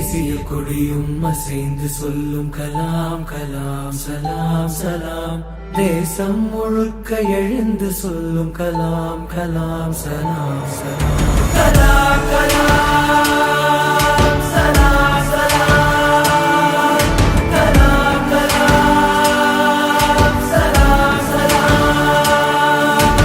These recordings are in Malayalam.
தேசிய கொடியும் அசைந்து சொல்லும் கலாம் கலாம் சலாம் சலாம். தேசம் முழுக்க எழுந்து சொல்லும் கலாம் கலாம் சலாம் சலாம். கலாம் கலாம் சலாம் சலாம். கலாம் கலாம் சலாம் சலாம்.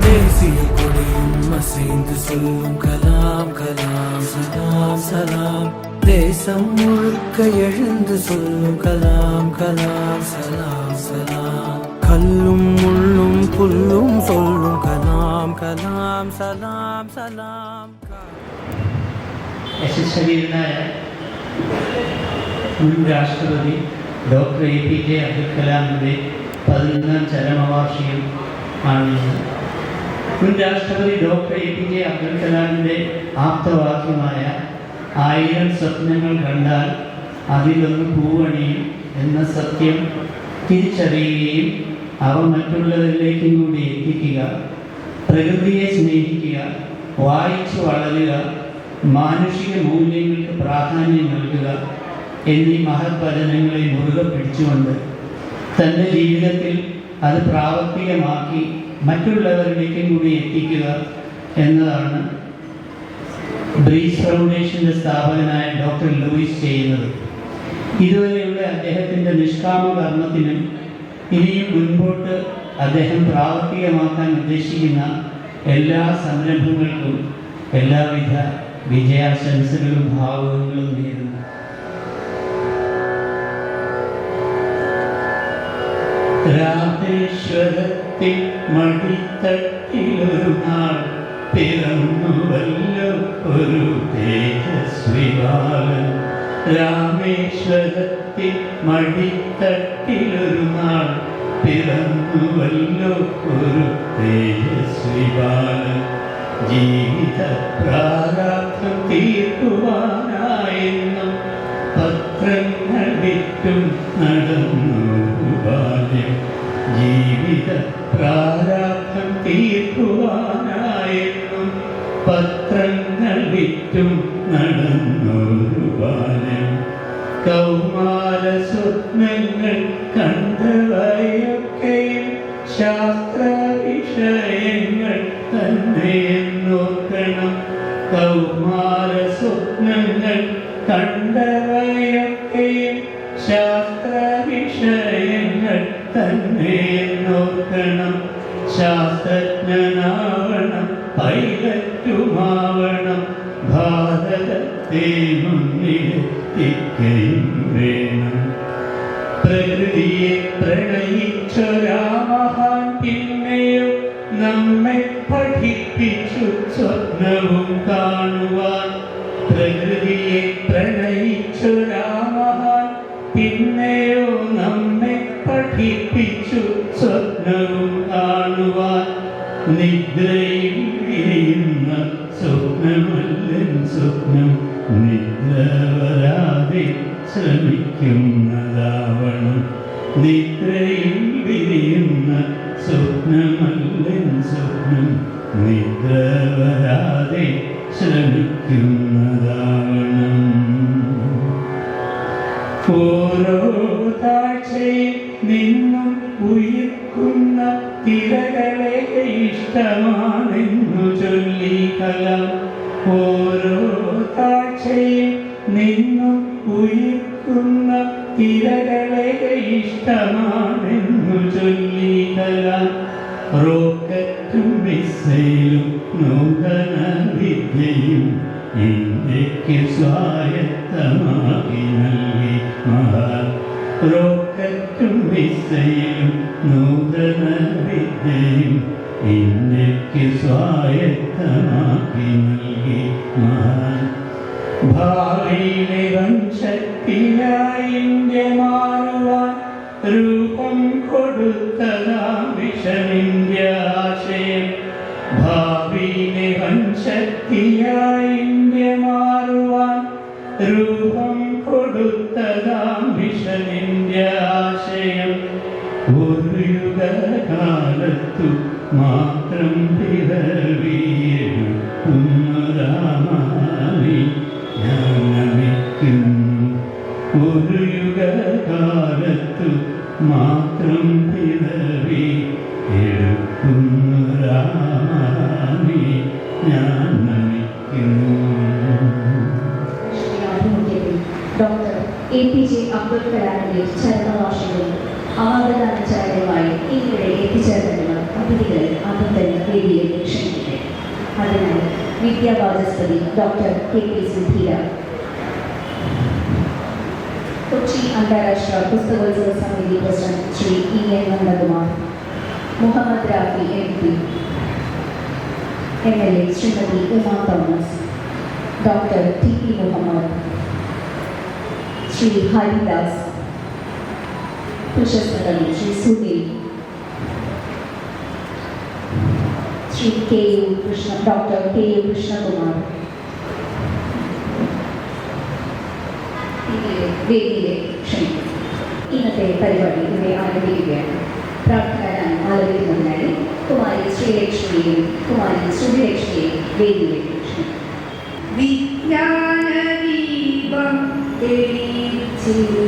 தேசிய கொடியும் அசைந்து சொல்லும் கலாம் கலாம் சலாம் சலாம். தேசம் முழுக்க எழுந்து சொல்லும் கலாம் கலாம் சலாம் சலாம். கல்லும் முள்ளும் புல்லும் சொல்லும் കലാം കലാം സലാം സലാം. യശസ്വീയനായ മുൻ രാഷ്ട്രപതി ഡോക്ടർ APJ അബ്ദുൽ കലാമിൻ്റെ 11ാം ചരമവാർഷികം ആണ്. മുൻ രാഷ്ട്രപതി ഡോക്ടർ APJ അബ്ദുൽ കലാമിൻ്റെ ആപ്തവാക്യമായ 1000 സ്വപ്നങ്ങൾ കണ്ടാൽ അതിലൊന്ന് പൂവണിയും എന്ന സത്യം തിരിച്ചറിയുകയും അവ മറ്റുള്ളവരിലേക്കും കൂടി എത്തിക്കുക, പ്രകൃതിയെ സ്നേഹിക്കുക, വായിച്ചു വളരുക, മാനുഷിക മൂല്യങ്ങൾക്ക് പ്രാധാന്യം നൽകുക എന്നീ മഹത് വചനങ്ങളെ മുറുകെ പിടിച്ചുകൊണ്ട് തൻ്റെ ജീവിതത്തിൽ അത് പ്രാവർത്തികമാക്കി മറ്റുള്ളവരിലേക്കും കൂടി എത്തിക്കുക എന്നതാണ് ബ്രീസ് ഫൗണ്ടേഷൻ്റെ സ്ഥാപകനായ ഡോക്ടർ ലൂയിസ് ചെയ്യുന്നത്. ഇതുവരെയുള്ള അദ്ദേഹത്തിൻ്റെ നിഷ്കാമ കർമ്മത്തിനും ഇനിയും മുൻപോട്ട് അദ്ദേഹം പ്രാവർത്തികമാക്കാൻ ഉദ്ദേശിക്കുന്ന എല്ലാ സംരംഭങ്ങൾക്കും എല്ലാവിധ വിജയാശംസകളും ഭാവുകങ്ങളും നേരുന്നു. രാമേശ്വരത്തിൽ മടിത്തട്ടിലൊരു നാൾ പിറന്നുവല്ലോ ഒരു തേജസ്വി ബാലൻ. രാമേശ്വരത്തിൽ മടിത്തട്ടിലൊരു നാൾ പിറന്നുവല്ലോ ഒരു തേജസ്വി ബാലൻ. ജീവിത പ്രാരാബ്ധം തീർക്കുവാനായെന്നും പത്രങ്ങൾ വിറ്റും നടന്നു ബാല്യം. ജീവിത പ്രാരാബ്ധം തീർക്കുവാനായെന്നും പത്രങ്ങൾ വിറ്റും നടന്നൊരു ബാല്യം. കൗമാര സ്വപ്നങ്ങൾ കണ്ടവയൊക്കെയും ശാസ്ത്ര വിഷയങ്ങൾ തന്നെ നോക്കണം. കൗമാര സ്വപ്നങ്ങൾ കണ്ടവയൊക്കെയും ശാസ്ത്ര വിഷയങ്ങൾ തന്നെ നോക്കണം. ശാസ്ത്രജ്ഞനാവണം, പൈലറ്റുമാവണം, ഭാരതത്തെ മുന്നിലെത്തിക്കുകയും വേണം. പ്രകൃതിയെ പ്രണയിച്ചൊരാ മഹാൻ പിന്നെയോ നമ്മെ പഠിപ്പിച്ചു സ്വപ്നവും കാണുവാൻ. പ്രകൃതിയെ പ്രണയിച്ചൊരാ മഹാൻ പിന്നെയോ നമ്മെ പഠിപ്പിച്ചു സ്വപ്നവും കാണുവാൻ. നിദ്രയിൽ വിരിയുന്ന സ്വപ്നമല്ലൻ സ്വപ്നം, നിദ്ര വരാതെ ശ്രമിക്കുന്നതാവണം. നിദ്രയിൽ വിരിയുന്ന സ്വപ്നമല്ലൻ സ്വപ്നം, നിദ്ര വരാതെ ശ്രമിക്കുന്നതാവണം. ഓരോ താഴ്ചയിൽ നിന്നും ഉയർക്കുന്ന തിരകളെ ഇഷ്ടമാണെന്നു ചൊല്ലി കലാം. ഓരോ താഴ്ചയിൽ നിന്നും ഉയർക്കുന്ന തിരകളെ ഇഷ്ടമാണെന്നു ചൊല്ലി കലാം. റോക്കറ്റും മിസൈലും നൂതന വിദ്യയും ഇന്ത്യക്ക് സ്വായത്തമാക്കി നൽകി മഹാൻ. റോക്കറ്റും മിസൈലും നൂതന വിദ്യയും ഇന്ത്യക്ക് സ്വായത്തമാക്കി നൽകി മഹാൻ. ഭാവിയിലെ വൻശക്തിയായി ഇന്ത്യ മാറുവാൻ രൂപം കൊടുത്തതാം വിഷൻ ഇന്ത്യ ആശയം. ഭാവിയിലെ വൻശക്തിയായി ഇന്ത്യ മാറുവാൻ രൂപം കൊടുത്തതാം വിഷൻ ഇന്ത്യ ആശയം. ഒരു യുഗകാലത്തു മാത്രം പിറവിയെടുക്കുന്നതാമായി ഞാൻ നമിക്കുന്നു. ഒരു യുഗകാലത്തു മാത്രം പിറവി എടുക്കുന്നു രാമനെ ഞാൻ നമിക്കുന്നു. ഡോക്ടർ APJ അബ്ദുൽ കലാമിന്റെ ചരമവാർഷികവും അവാർഡദാന ചടങ്ങുമായി ഇവിടെ എത്തിച്ചേർന്നവർ അതിഥികളെ ആദ്യം തന്നെ വേദിയിലേക്ക് ക്ഷണിക്കട്ടെ. അതിനാൽ വിദ്യാവാചസ്പതി ഡോക്ടർ KP സുധീര, കൊച്ചി അന്താരാഷ്ട്ര പുസ്തകോത്സവ സമിതി president Shri EN Nandakumar, Muhammad Rafi MP, MLA Shrimati Uma Thomas, doctor TP Muhammad, Shri Haridas, പ്രശസ്ത കവി ശ്രീ സുനിൽ, ശ്രീ ഡോക്ടർ KU കൃഷ്ണകുമാർ വേദിയിലെ ക്ഷണിക്കും. ഇന്നത്തെ പരിപാടി ഇവിടെ ആരംഭിക്കുകയാണ്. പ്രാർത്ഥനാഗാനം ആലപിക്കുന്നതിനായി കുമാരി ശ്രീലക്ഷ്മിയെയും കുമാരി ശ്രുതിലക്ഷ്മിയെയും വേദിയിലേക്ക് ക്ഷണിക്കും. വിജ്ഞാനദീപം തെളിച്ചിടണമേ,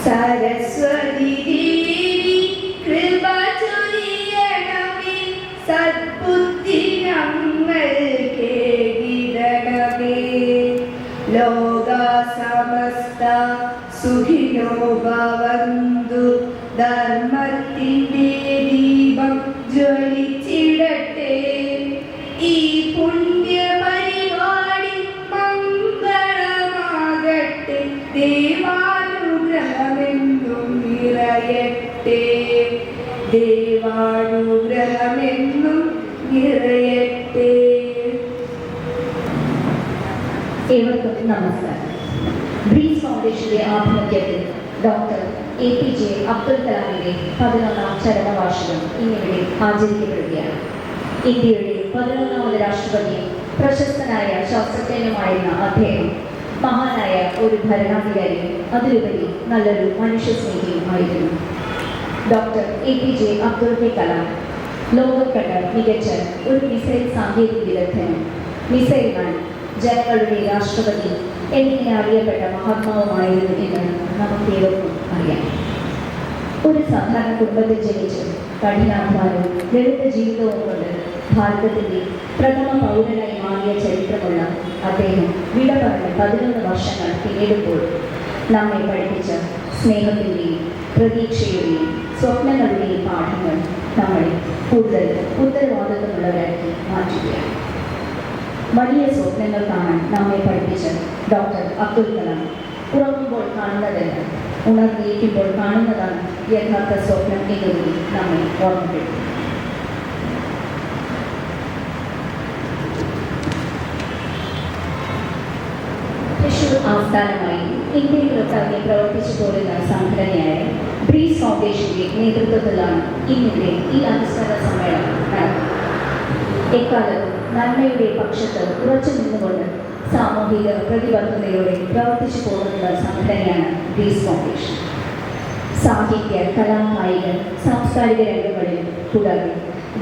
സരസ്വതി ദേവി കൃപ ചൊരിയണമേ, സദ്ബുദ്ധി ഞങ്ങൾക്കേകിടണമേ. ലോക സമസ്ത സുഖിനോ ഭവന്തു, ധർമ്മത്തിൻ്റെ ദീപം ജ്വലിച്ചിടട്ടെ. ഈ പുണ്യ പരിപാടി മംഗളമാകട്ടെ, ദേവാനുഗ്രഹമെന്നും നിറയട്ടെ, ദേവാനുഗ്രഹമെന്നും നിറയട്ടെ. ഏവർക്കും നമസ്കാരം. ബ്രീസ് ഫൗണ്ടേഷന്റെ ആഭിമുഖ്യത്തിൽ ഡോക്ടർ APJ അബ്ദുൽ കലാമിന്റെ 11ാം ചരമവാർഷികം ഇന്നിവിടെ ആചരിക്കപ്പെടുകയാണ്. ഇന്ത്യയുടെ 11ാമത് രാഷ്ട്രപതിയും പ്രശസ്തനായ ശാസ്ത്രജ്ഞനുമായിരുന്ന അദ്ദേഹം മഹാനായ ഒരു ഭരണാധികാരിയും അതിലുപരി നല്ലൊരു മനുഷ്യസ്നേഹിയും ആയിരുന്നു. ഡോക്ടർ APJ അബ്ദുൽ കലാം ലോകം കണ്ട മികച്ച ഒരു മിസൈൽ സാങ്കേതിക വിദഗ്ധനും മിസൈൽ മാൻ, ജനങ്ങളുടെ രാഷ്ട്രപതി എന്നിങ്ങനെ അറിയപ്പെട്ട മഹാത്മാവുമായിരുന്നു എന്ന് നമുക്കേവർക്കും അറിയാം. ഒരു സാധാരണ കുടുംബത്തിൽ ജനിച്ച് കഠിനാധ്വാനവും ലളിത ജീവിതവും കൊണ്ട് ഭാരതത്തിൻ്റെ പ്രഥമ പൗരനായി മാറിയ ചരിത്രമുള്ള അദ്ദേഹം വിട പറഞ്ഞ് 11 വർഷങ്ങൾ പിന്നിടുമ്പോൾ നമ്മെ പഠിപ്പിച്ച സ്നേഹത്തിൻ്റെയും പ്രതീക്ഷയുടെയും സ്വപ്നങ്ങളുടെയും പാഠങ്ങൾ നമ്മളെ കൂടുതൽ ഉത്തരവാദിത്വമുള്ളവരാക്കി മാറ്റുകയാണ്. വലിയ സ്വപ്നങ്ങൾ കാണാൻ നമ്മെ പഠിപ്പിച്ച ഡോക്ടർ അബ്ദുൽ കലാം ഉറങ്ങുമ്പോൾ കാണുന്നതല്ല, ഉണർന്നിരിക്കുമ്പോൾ കാണുന്നതാണ് യഥാർത്ഥ സ്വപ്നം എന്നുകൂടി നമ്മെ ഓർമ്മപ്പെടുത്തും. തൃശൂർ ആസ്ഥാനമായി ഇന്ത്യയിലൊട്ടാകെ പ്രവർത്തിച്ചു പോരുന്ന സംഘടനയായ ബ്രീസ് ഫൗണ്ടേഷന്റെ നേതൃത്വത്തിലാണ് ഇന്നിവിടെ ഈ അനുസ്മരണ സമ്മേളനം നടക്കുന്നത്. എക്കാലത്തും നന്മയുടെ പക്ഷത്ത് ഉറച്ചു നിന്നുകൊണ്ട് സാമൂഹിക പ്രതിബദ്ധതയോടെ പ്രവർത്തിച്ചു പോകുന്ന സംഘടനയാണ് ബ്രീസ് ഫൗണ്ടേഷൻ. സാഹിത്യ, കലാകായിക, സാംസ്കാരിക രംഗങ്ങളിലും കൂടാതെ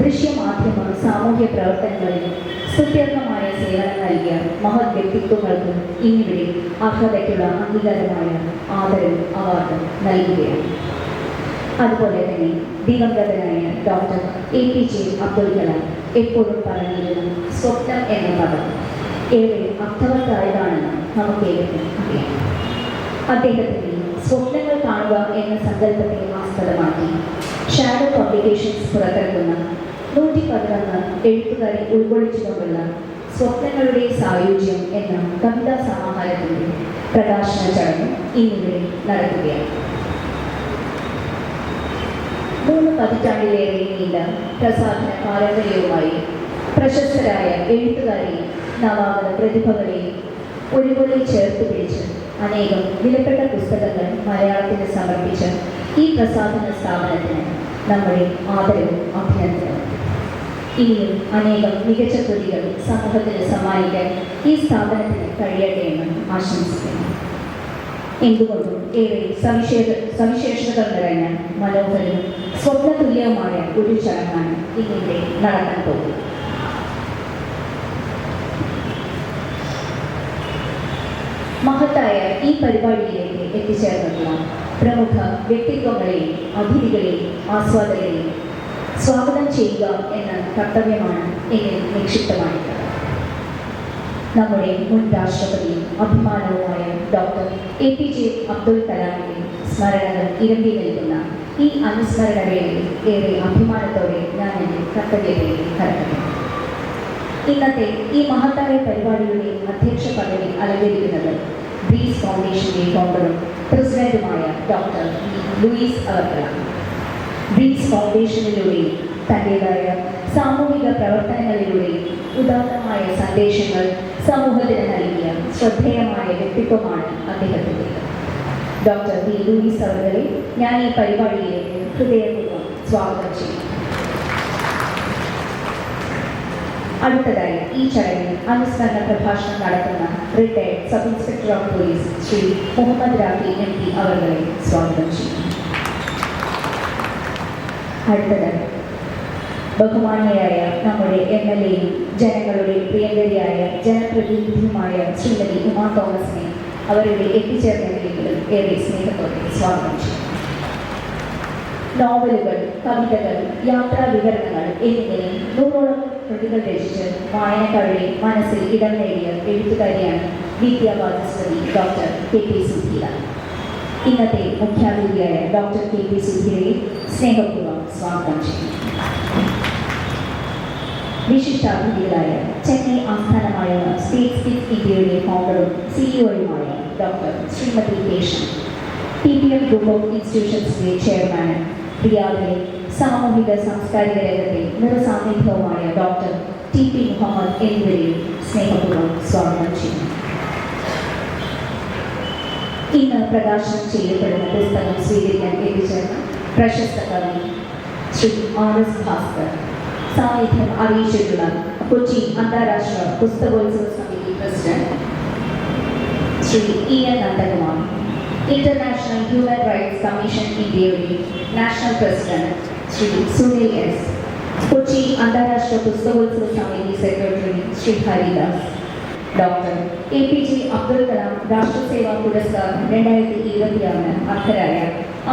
ദൃശ്യമാധ്യമ സാമൂഹ്യ പ്രവർത്തനങ്ങളിലും സ്തുത്യർഹമായ സേവനം നൽകിയ മഹത് വ്യക്തിത്വങ്ങൾക്ക് ഇന്നിവിടെ അർഹതയ്ക്കുള്ള അംഗീകാരമായ ആദരവും അവാർഡും നൽകുകയാണ്. അതുപോലെ തന്നെ ദിവംഗതനായ ഡോക്ടർ APJ അബ്ദുൽ കലാം എപ്പോഴും പറഞ്ഞിരുന്ന സ്വപ്നം എന്ന പദം ഏറെ അർത്ഥവത്തായതാണെന്ന് നമുക്കേവർക്കും അറിയാം. അദ്ദേഹത്തിൻ്റെ സ്വപ്നങ്ങൾ കാണുക എന്ന സങ്കല്പത്തെ ആസ്പദമാക്കി ഷാഡോ പബ്ലിക്കേഷൻസ് പുറത്തിറക്കുന്ന 111 എഴുത്തുകാരെ ഉൾക്കൊള്ളിച്ചുകൊണ്ടുള്ള സ്വപ്നങ്ങളുടെ സായുജ്യം എന്ന കവിതാ സമാഹാരത്തിൻ്റെ പ്രകാശന ചടങ്ങ് ഇന്നിവിടെ നടക്കുകയാണ്. 3 പതിറ്റാണ്ടിലേറെ നീണ്ട പ്രസാധന പാരമ്പര്യവുമായി പ്രശസ്തരായ എഴുത്തുകാരെയും നവാഗത പ്രതിഭകളെയും ഒരുപോലെ ചേർത്ത് പിടിച്ച് അനേകം വിലപ്പെട്ട പുസ്തകങ്ങൾ മലയാളത്തിന് സമർപ്പിച്ച ഈ പ്രസാധന സ്ഥാപനത്തിന് നമ്മുടെ ആദരവും അഭിനന്ദനവും. ഇനിയും അനേകം മികച്ച കൃതികൾ സമൂഹത്തിന് സമ്മാനിക്കാൻ ഈ സ്ഥാപനത്തിന് കഴിയട്ടെ എന്ന് ആശംസിക്കുന്നു. എന്തുകൊണ്ടും ഏറെ സവിശേഷതകൾ നിറഞ്ഞ മനോഹരവും സ്വപ്നതുല്യവുമായ ഒരു ചടങ്ങാണ് ഇന്നിവിടെ നടക്കാൻ പോകുന്നത്. മഹത്തായ ഈ പരിപാടിയിലേക്ക് എത്തിച്ചേർന്നിട്ടുള്ള പ്രമുഖ വ്യക്തിത്വങ്ങളെയും അതിഥികളെയും ആസ്വാദകരെയും സ്വാഗതം ചെയ്യുക എന്ന കർത്തവ്യമാണ് എന്നിൽ നിക്ഷിപ്തമായിട്ടുള്ളത്. നമ്മുടെ മുൻ രാഷ്ട്രപതിയും അഭിമാനവുമായ ഡോക്ടർ APJ അബ്ദുൽ കലാമിന്റെ സ്മരണകൾ ഇരമ്പി നിൽക്കുന്ന ഈ അനുസ്മരണ വേളയിൽ ഏറെ അഭിമാനത്തോടെ ഞാൻ എൻ്റെ കർത്തവ്യത്തിലേക്ക് കടക്കുന്നു. ഇന്നത്തെ ഈ മഹത്തായ പരിപാടിയുടെ അധ്യക്ഷ പദവി അലങ്കരിക്കുന്നത് ബ്രീസ് ഫൗണ്ടേഷന്റെ ഫൗണ്ടറും പ്രസിഡന്റുമായ ഡോക്ടർ ലൂയിസ് അവർകളാണ്. ബ്രീസ് ഫൗണ്ടേഷനിലൂടെയും തൻ്റെതായ സാമൂഹിക പ്രവർത്തനങ്ങളിലൂടെയും ഉദാത്തമായ സന്ദേശങ്ങൾ സമൂഹത്തിന് നൽകിയ ശ്രദ്ധേയമായ വ്യക്തിത്വമാണ് അദ്ദേഹത്തിൻ്റെ. ഡോക്ടർ ലൂയിസ് അവർകളെ ഞാൻ ഈ പരിപാടിയിലേക്ക് ഹൃദയപൂർവ്വം സ്വാഗതം ചെയ്യുന്നു. അടുത്തതായി ഈ ചടങ്ങിൽ അനുസ്മരണ പ്രഭാഷണം നടത്തുന്ന retired sub inspector of police Shri Muhammad Rafi MP അവരെ സ്വാഗതം ചെയ്യുന്നു. അടുത്തതായി ബഹുമാന്യയായ നമ്മുടെ MLAയും ജനങ്ങളുടെ പ്രിയങ്കരിയായ ജനപ്രതിനിധിയുമായ ശ്രീമതി ഉമാ തോമസിനെ അവരുടെ എത്തിച്ചേർന്നതിലേക്ക് ഏറെ സ്നേഹത്തോടെ സ്വാഗതം ചെയ്യുന്നു. നോവലുകൾ, കവിതകൾ, യാത്രാ വിവരണങ്ങൾ എന്നിങ്ങനെ 100ഓളം കൃതികൾ രചിച്ച് വായനക്കാരുടെ മനസ്സിൽ ഇടം നേടിയ എഴുത്തുകാരിയാണ് വിദ്യാവാചസ്പതി ഡോക്ടർ KP സുധീര. ഇന്നത്തെ മുഖ്യാതിഥിയായ ഡോക്ടർ KP സുധീരയെ സ്നേഹപൂർവ്വം സ്വാഗതം ചെയ്യുന്നു. വിശിഷ്ടാതിഥികളായ ചെന്നൈ ആസ്ഥാനമായുള്ള സ്റ്റേറ്റ് സ്കിറ്റ് ഇന്ത്യയുടെ ഫൗണ്ടറും CEO-യുമായ doctor Shrimati Keshan, TPM group of ഇൻസ്റ്റിറ്റ്യൂഷൻസിന്റെ ചെയർമാനും റിയാദിലെ സാമൂഹിക സാംസ്കാരിക രംഗത്തെ നിറസാന്നിധ്യവുമായ ഡോക്ടർ TP മുഹമ്മദ് എന്നിവരെയും സ്നേഹപൂർവ്വം സ്വാഗതം ചെയ്യുന്നു. ഇന്ന് പ്രകാശനം ചെയ്യപ്പെടുന്ന പുസ്തകം സ്വീകരിക്കാൻ എത്തിച്ചേർന്ന പ്രശസ്ത കവി ശ്രീ RS ഭാസ്കർ, സാന്നിധ്യം അറിയിച്ചിട്ടുള്ള കൊച്ചി അന്താരാഷ്ട്ര പുസ്തകോത്സവ സമിതി president Shri EN Nandakumar, international human rights commission ഇന്ത്യയുടെ national president Shri Sunil S, Kochi അന്താരാഷ്ട്ര പുസ്തകോത്സവ സമിതി secretary Shri Haridas, doctor APJ Abdul Kalam രാഷ്ട്രസേവാ പുരസ്കാരം 2026 അർഹരായ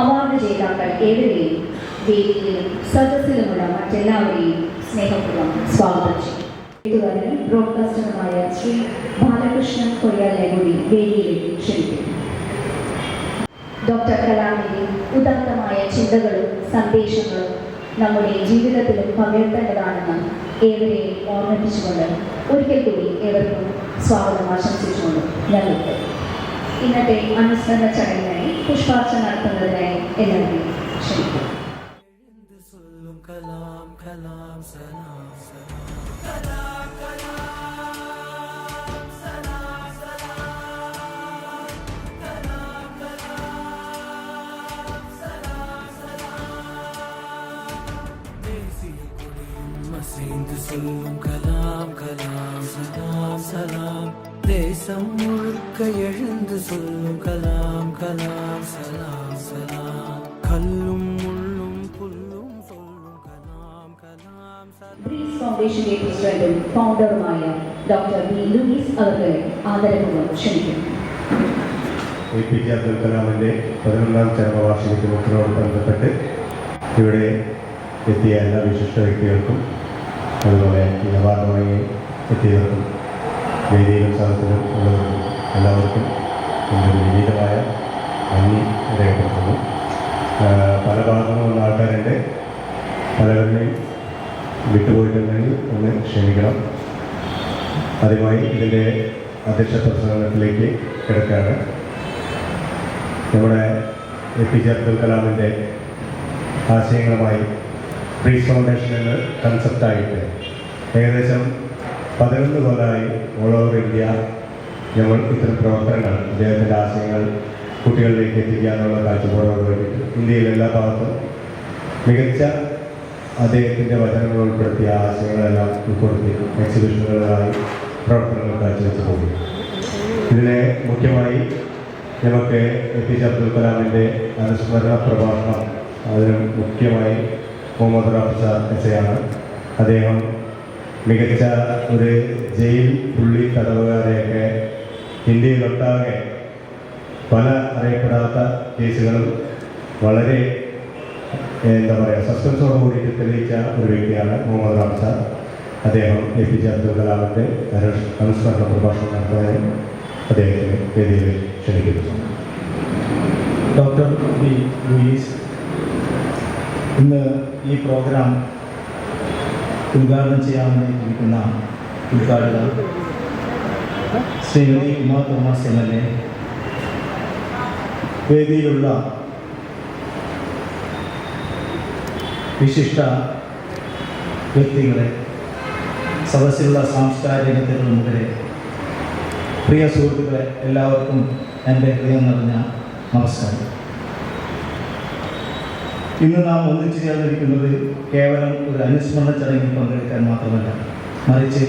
അവാർഡ് ജേതാക്കൾ ഏവരെയും വേദിയിലും സദസ്സിലുമുള്ള മറ്റെല്ലാവരെയും സ്നേഹപൂർവ്വം സ്വാഗതം ചെയ്യും. എഴുത്തുകാരനും ബ്രോഡ്കാസ്റ്ററുമായ ശ്രീ ബാലകൃഷ്ണൻ കൊയ്യാലിനെ കൂടി വേദിയിലേക്ക് ക്ഷണിക്കുന്നു. ഡോക്ടർ കലാമിന്റെ ഉദാത്തമായ ചിന്തകളും സന്ദേശങ്ങളും നമ്മുടെ ജീവിതത്തിലും പകർത്തേണ്ടതാണെന്ന് ഏവരെയും ഓർമ്മിപ്പിച്ചുകൊണ്ട് ഒരിക്കൽ കൂടി ഏവർക്കും സ്വാഗതം ആശംസിച്ചുകൊണ്ട് ഞങ്ങൾക്ക് ഇന്നത്തെ അനുസ്മരണ ചടങ്ങിനായി പുഷ്പാർച്ചന നടത്തുന്നതിനായി എല്ലാവരെയും ക്ഷണിക്കുന്നു. കലാം കലാം സലാം സലാം കലാം കലാം സലാം സലാം കലാം കലാം സലാം സലാം ദേശീയ കൊടിയും അസൈந்து சொல்லும் கலாம் கலாம் சலாம் சலாம் தேசம் முழுக்க எழுந்து சொல்லும் கலாம் கலாம் சலாம் சலாம் கல்லும் முள்ளும் புல்லும் சொல்லும் கலாம் கலாம் சலாம். ബ്രീസ് ഫൗണ്ടേഷന്റെ പ്രസിഡന്റും ഫൗണ്ടറുമായ ഡോക്ടർ ലൂയിസ് അവരെ ആദരപൂർവ്വം ക്ഷണിക്കുന്നു. APJ അബ്ദുൽ കലാമിൻ്റെ 11ാം ചരമവാർഷികത്തോട് ബന്ധപ്പെട്ട് ഇവിടെ എത്തിയ എല്ലാ വിശിഷ്ട വ്യക്തികൾക്കും അതുപോലെ ഈ അവാർഡുമായി എത്തിയവർക്കും വേദിയിലും സ്ഥലത്തിലും ഉള്ളവർക്കും എല്ലാവർക്കും എൻ്റെ വിനീതമായ നന്ദി രേഖപ്പെടുത്തുന്നു. പല ഭാഗങ്ങളുള്ള ആൾക്കാരുണ്ട്, പലവരെയും വിട്ടുപോയിട്ടുണ്ടെങ്കിൽ ഒന്ന് ക്ഷമിക്കണം. ആദ്യമായി ഇതിൻ്റെ അധ്യക്ഷ പ്രസംഗത്തിലേക്ക് കിടക്കുകയാണ്. നമ്മുടെ APJ അബ്ദുൽ കലാമിൻ്റെ ആശയങ്ങളുമായി ബ്രീസ് ഫൗണ്ടേഷൻ എന്ന കൺസെപ്റ്റായിട്ട് ഏകദേശം 11 കൊല്ലമായി ഓൾ ഓവർ ഇന്ത്യ ഞങ്ങൾ ഇത്തരം പ്രവർത്തനങ്ങൾ അദ്ദേഹത്തിൻ്റെ ആശയങ്ങൾ കുട്ടികളിലേക്ക് എത്തിക്കാനുള്ള കാഴ്ചപ്പാടോട് വേണ്ടിയിട്ട് ഇന്ത്യയിലെ എല്ലാ ഭാഗത്തും മികച്ച അദ്ദേഹത്തിൻ്റെ വചനങ്ങൾ ഉൾപ്പെടുത്തിയ ആശയങ്ങളെല്ലാം ഉൾപ്പെടുത്തി എക്സിബിഷനുകളായി പ്രവർത്തനങ്ങൾ കാഴ്ചവെച്ച് പോകും. ഇതിനെ മുഖ്യമായി നമുക്ക് APJ അബ്ദുൽ കലാമിൻ്റെ അനുസ്മരണ പ്രഭാഷണം, അതിന് മുഖ്യമായി മുഹമ്മദ് റാഫി സാർ എസ്ഐയാണ്. അദ്ദേഹം മികച്ച ഒരു ജയിൽ പുള്ളി തടവുകാരെയൊക്കെ ഇന്ത്യയിലൊട്ടാകെ പല അറിയപ്പെടാത്ത കേസുകളും വളരെ സസ്പെൻസോട് കൂടിയിട്ട് തെളിയിച്ച ഒരു വ്യക്തിയാണ് മുഹമ്മദ് റാംസാർ. അദ്ദേഹം APJ അബ്ദുൽ കലാമിൻ്റെ അനുസ്മരണ പ്രഭാഷണം നടത്താനും അദ്ദേഹത്തിന് വേദിയിൽ ക്ഷണിക്കുന്നു. ഡോക്ടർ ബി ലൂയിസ് ഇന്ന് ഈ പ്രോഗ്രാം ഉദ്ഘാടനം ചെയ്യാമെന്ന് ഇരിക്കുന്ന ഉദ്ഘാടകർ ശ്രീമതി ഉമാ തോമസ് MLA, വേദിയിലുള്ള വിശിഷ്ട വ്യക്തികളെ, സദസ്സിലുള്ള സാംസ്കാരിക പ്രമുഖരെ, പ്രിയ സുഹൃത്തുക്കളെ, എല്ലാവർക്കും എൻ്റെ ഹൃദയം നിറഞ്ഞ നമസ്കാരം. ഇന്ന് നാം ഒന്നിച്ചു ചേർന്നിരിക്കുന്നത് കേവലം ഒരു അനുസ്മരണ ചടങ്ങിൽ പങ്കെടുക്കാൻ മാത്രമല്ല, മറിച്ച്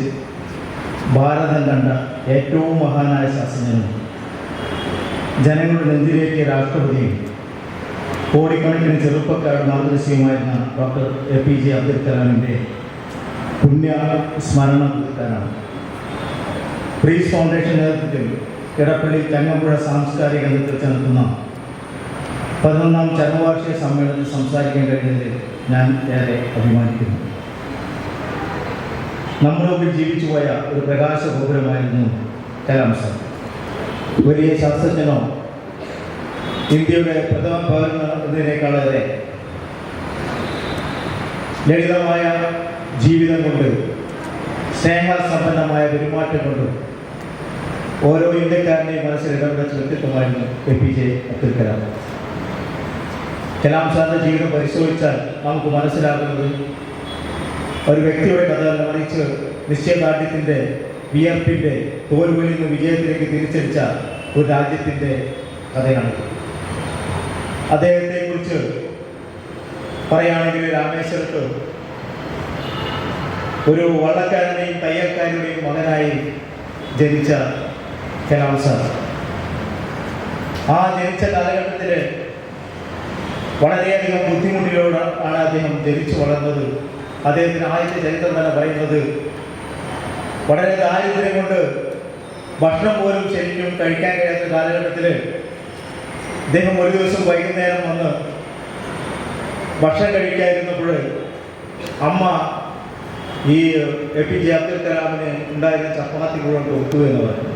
ഭാരതം കണ്ട ഏറ്റവും മഹാനായ ശാസ്ത്രജ്ഞനും ജനങ്ങളുടെ നെഞ്ചിലേറ്റിയ രാഷ്ട്രപതിയും കോടിക്കണക്കിന് ചെറുപ്പക്കാരുടെ മാർഗദർശിയുമായിരുന്ന ഡോക്ടർ APJ അബ്ദുൽ കലാമിൻ്റെ പുണ്യ സ്മരണ പുതുക്കാനാണ് പ്രീസ് ഫൗണ്ടേഷൻ നേതൃത്വത്തിൽ കിടപ്പള്ളി ചങ്ങമ്പുഴ സാംസ്കാരിക കേന്ദ്രത്തിൽ നടത്തുന്ന 11ാം ചരമവാർഷിക സമ്മേളനത്തിൽ സംസാരിക്കാൻ കഴിഞ്ഞതിൽ ഞാൻ ഏറെ അഭിമാനിക്കുന്നു. നമ്മുടെ മുമ്പിൽ ജീവിച്ചുപോയ ഒരു പ്രകാശ ഗോപുരമായിരുന്നു കലാം സാർ. വലിയ ശാസ്ത്രജ്ഞനോ ഇന്ത്യയുടെ പ്രഥമ പൗരൻ എന്നതിനേക്കാളേറെ ലളിതമായ ജീവിതം കൊണ്ട്, സ്നേഹസമ്പന്നമായ പെരുമാറ്റം കൊണ്ട് ഓരോ ഇന്ത്യക്കാരനെയും മനസ്സിൽ ഇടപെടുന്ന വ്യക്തിത്വമായിരുന്നു APJ അബ്ദുൽ കലാം. കലാം സാറിൻ്റെ ജീവിതം പരിശോധിച്ചാൽ നമുക്ക് മനസ്സിലാകുന്നത് ഒരു വ്യക്തിയുടെ കഥ മറിച്ച് നിശ്ചയദാർഢ്യത്തിൻ്റെ, വിയർപ്പിൻ്റെ, തോൽവിയിൽ നിന്ന് വിജയത്തിലേക്ക് തിരിച്ചടിച്ച ഒരു രാജ്യത്തിൻ്റെ കഥയാണ്. അദ്ദേഹത്തെക്കുറിച്ച് പറയുകയാണെങ്കിൽ രാമേശ്വരത്ത് ഒരു വള്ളക്കാരൻ്റെയും തയ്യൽക്കാരുടെയും മകനായി ജനിച്ച കലാം സാർ ആ ജനിച്ച കാലഘട്ടത്തിൽ വളരെയധികം ബുദ്ധിമുട്ടിലൂടെയാണ് അദ്ദേഹം ജനിച്ചു വളർന്നത്. അദ്ദേഹത്തിന് ആദ്യത്തെ ചരിത്രം തന്നെ പറയുന്നത് വളരെ ദാരിദ്ര്യം കൊണ്ട് ഭക്ഷണം പോലും ശരിക്കും കഴിക്കാൻ കഴിയാത്ത കാലഘട്ടത്തിൽ അദ്ദേഹം ഒരു ദിവസം വൈകുന്നേരം വന്ന് ഭക്ഷണം കഴിക്കാതിരുന്നപ്പോൾ അമ്മ ഈ APJ അബ്ദുൽ കലാമിന് ഉണ്ടായിരുന്ന ചപ്പാത്തി മുഴുവൻ കൊടുത്തു എന്ന് പറഞ്ഞു.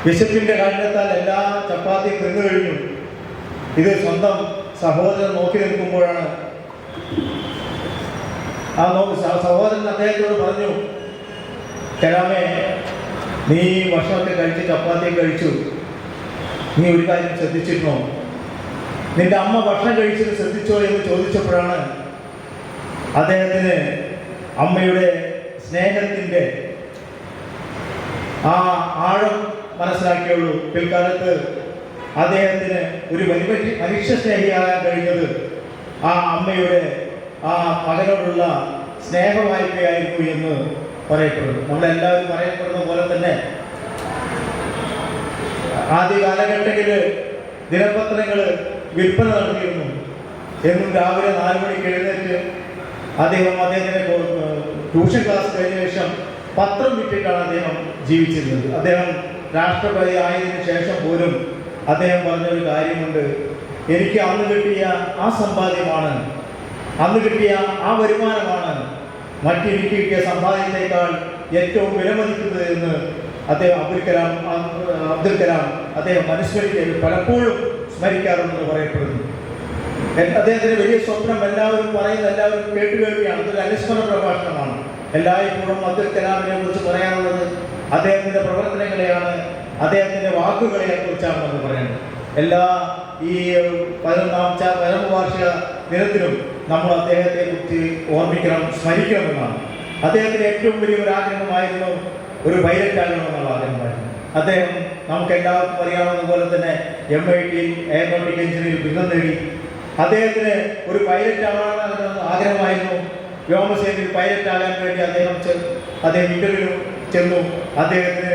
വിശപ്പിൻ്റെ കാരണത്താൽ എല്ലാ ചപ്പാത്തിയും തിന്നു കഴിഞ്ഞു. ഇത് സ്വന്തം സഹോദരൻ നോക്കി നിൽക്കുമ്പോഴാണ് സഹോദരൻ അദ്ദേഹത്തോട് പറഞ്ഞു, കലാമേ, നീ ഭക്ഷണത്തെ കഴിച്ച് ചപ്പാത്തിയും കഴിച്ചു, നീ ഒരു കാര്യം ശ്രദ്ധിച്ചിരുന്നോ? നിന്റെ അമ്മ ഭക്ഷണം കഴിച്ചത് ശ്രദ്ധിച്ചോ എന്ന് ചോദിച്ചപ്പോഴാണ് അദ്ദേഹത്തിന് അമ്മയുടെ സ്നേഹത്തിൻ്റെ ആ ആഴം മനസ്സിലാക്കിയുള്ളൂ. പിൽക്കാലത്ത് അദ്ദേഹത്തിന് ഒരു മനുഷ്യ സ്നേഹിയാകാൻ കഴിഞ്ഞത് ആ അമ്മയുടെ ആ മകനോടുള്ള സ്നേഹവായ്പയായിരുന്നു എന്ന് പറയപ്പെടുന്നു. നമ്മളെല്ലാവരും പറയപ്പെടുന്ന പോലെ തന്നെ ആദ്യ കാലഘട്ടത്തിൽ ദിനപത്രങ്ങൾ വിൽപ്പന നടത്തിയിരുന്നു. എന്നും രാവിലെ 4 മണിക്ക് എഴുന്നേറ്റ് അദ്ദേഹത്തിന്റെ ട്യൂഷൻ ക്ലാസ് കഴിഞ്ഞ ശേഷം പത്രം വിറ്റിട്ടാണ് അദ്ദേഹം ജീവിച്ചിരുന്നത്. അദ്ദേഹം രാഷ്ട്രപതി ആയതിനു ശേഷം പോലും അദ്ദേഹം പറഞ്ഞൊരു കാര്യമുണ്ട്, എനിക്ക് അന്ന് കിട്ടിയ ആ സമ്പാദ്യമാണ്, അന്ന് കിട്ടിയ ആ വരുമാനമാണ് മറ്റെനിക്ക് കിട്ടിയ സമ്പാദ്യത്തേക്കാൾ ഏറ്റവും വിലമതിക്കുന്നത് എന്ന് അദ്ദേഹം അബ്ദുൽ കലാം അദ്ദേഹം അനുസ്മരിക്കുന്നത് പലപ്പോഴും സ്മരിക്കാറുണ്ടെന്ന് പറയപ്പെടുന്നു. അദ്ദേഹത്തിന് വലിയ സ്വപ്നം എല്ലാവരും കേട്ടുകേൾവിയാണ്. അതൊരു അനുസ്മരണ പ്രഭാഷണമാണ്. എല്ലായ്പ്പോഴും അബ്ദുൽ കലാമിനെ കുറിച്ച് പറയാനുള്ളത് അദ്ദേഹത്തിൻ്റെ പ്രവർത്തനങ്ങളെയാണ്, അദ്ദേഹത്തിൻ്റെ വാക്കുകളെ കുറിച്ചാണ് നമ്മൾ പറയുന്നത്. എല്ലാ ഈ 11ാം ചരമവാർഷിക ദിനത്തിലും നമ്മൾ അദ്ദേഹത്തെ കുറിച്ച് ഓർമ്മിക്കണം, സ്മരിക്കണമെന്നാണ്. അദ്ദേഹത്തിന് ഏറ്റവും വലിയൊരു ആഗ്രഹമായിരുന്നു ഒരു പൈലറ്റ് ആകണമെന്നുള്ള ആഗ്രഹമായിരുന്നു. അദ്ദേഹം നമുക്കെല്ലാവർക്കും അറിയാവുന്ന പോലെ തന്നെ MIT എയറോനോട്ടിക് എഞ്ചിനീയറിംഗ് ബിരുദം നേടി. അദ്ദേഹത്തിന് ഒരു പൈലറ്റ് ആകാമെന്ന് ആഗ്രഹമായിരുന്നു. വ്യോമസേനയിൽ പൈലറ്റ് ആകാൻ വേണ്ടി അദ്ദേഹം ഇന്റർവ്യൂ ചെന്നു. അദ്ദേഹത്തിന്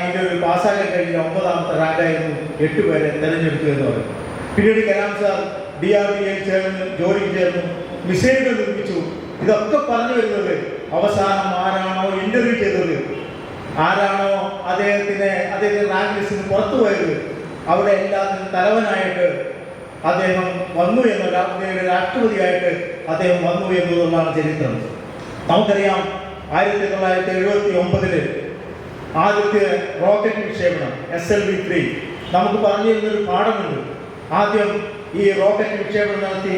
ഇന്റർവ്യൂ പാസ്സാകാൻ കഴിഞ്ഞ 9ാമത്തെ റാങ്കായിരുന്നു 8 പേരെ തെരഞ്ഞെടുത്തു എന്ന് പറയും. പിന്നീട് കലാം സാർ DRDO ചേർന്ന് ജോലിക്ക് ചേർന്നു, മിസൈലുകൾ നിർമ്മിച്ചു. ഇതൊക്കെ പറഞ്ഞു വരുന്നത് അവസാനം ആരാണോ ഇന്റർവ്യൂ ചെയ്തത് ആരാണോ അദ്ദേഹത്തിന്റെ റാങ്ക് ലിസ്റ്റിൽ നിന്ന് പുറത്തു പോയത് അവിടെ എല്ലാത്തിനും തലവനായിട്ട് അദ്ദേഹം വന്നു എന്നുള്ള രാഷ്ട്രപതിയായിട്ട് അദ്ദേഹം വന്നു എന്നുള്ളതാണ് ചരിത്രം. നമുക്കറിയാം 1979 ആദ്യത്തെ റോക്കറ്റ് വിക്ഷേപണം SLV-3 നമുക്ക് പറഞ്ഞു തരുന്നൊരു പാഠമുണ്ട്. ആദ്യം ഈ റോക്കറ്റ് വിക്ഷേപണം നടത്തി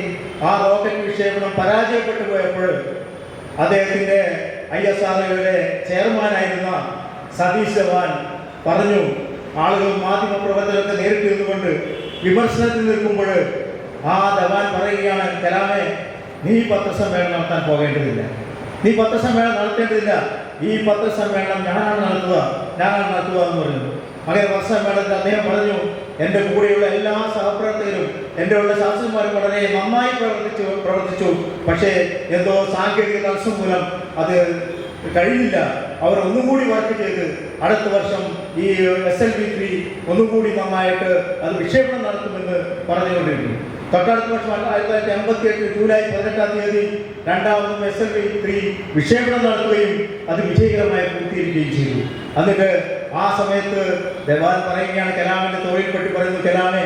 ആ റോക്കറ്റ് വിക്ഷേപണം പരാജയപ്പെട്ടു പോയപ്പോൾ അദ്ദേഹത്തിന്റെ ISROയുടെ ചെയർമാനായിരുന്ന സതീഷ് ധവാൻ പറഞ്ഞു, ആളുകൾ മാധ്യമപ്രവർത്തകർക്ക് നേരിട്ട് നിന്നുകൊണ്ട് വിമർശനത്തിൽ നിൽക്കുമ്പോൾ ആ ധവാൻ പറയുകയാണ്, കലാമേ നീ പത്രസമ്മേളനം നടത്താൻ പോകേണ്ടതില്ല, നീ പത്രസമ്മേളനം നടത്തേണ്ടതില്ല, ഈ പത്രസമ്മേളനം ഞാനാണ് നടത്തുക എന്ന് പറഞ്ഞു. അങ്ങനെ പത്രസമ്മേളനത്തിൽ അദ്ദേഹം പറഞ്ഞു, എൻ്റെ കൂടെയുള്ള എല്ലാ സഹപ്രവർത്തകരും എൻ്റെ ഉള്ള ശാസ്ത്രന്മാരും വളരെ നന്നായി പ്രവർത്തിച്ചു, പക്ഷേ എന്തോ സാങ്കേതിക തടസ്സം മൂലം അത് കഴിഞ്ഞില്ല. അവർ ഒന്നുകൂടി വർക്ക് ചെയ്ത് അടുത്ത വർഷം ഈ SLV-3 ഒന്നുകൂടി നന്നായിട്ട് അത് വിക്ഷേപണം നടത്തുമെന്ന് പറഞ്ഞുകൊണ്ടിരിക്കുന്നു. തൊട്ടടുത്ത വർഷം 1958 ജൂലൈ 18 രണ്ടാമതും SLV-3 വിക്ഷേപണം നടത്തുകയും അത് വിജയകരമായി പൂർത്തീകരിക്കുകയും ചെയ്തു. എന്നിട്ട് ആ സമയത്ത് ധവാൻ പറയുകയാണ്, കലാമിന്റെ തൊഴിൽ പറ്റി പറയുന്നു, കലാമേ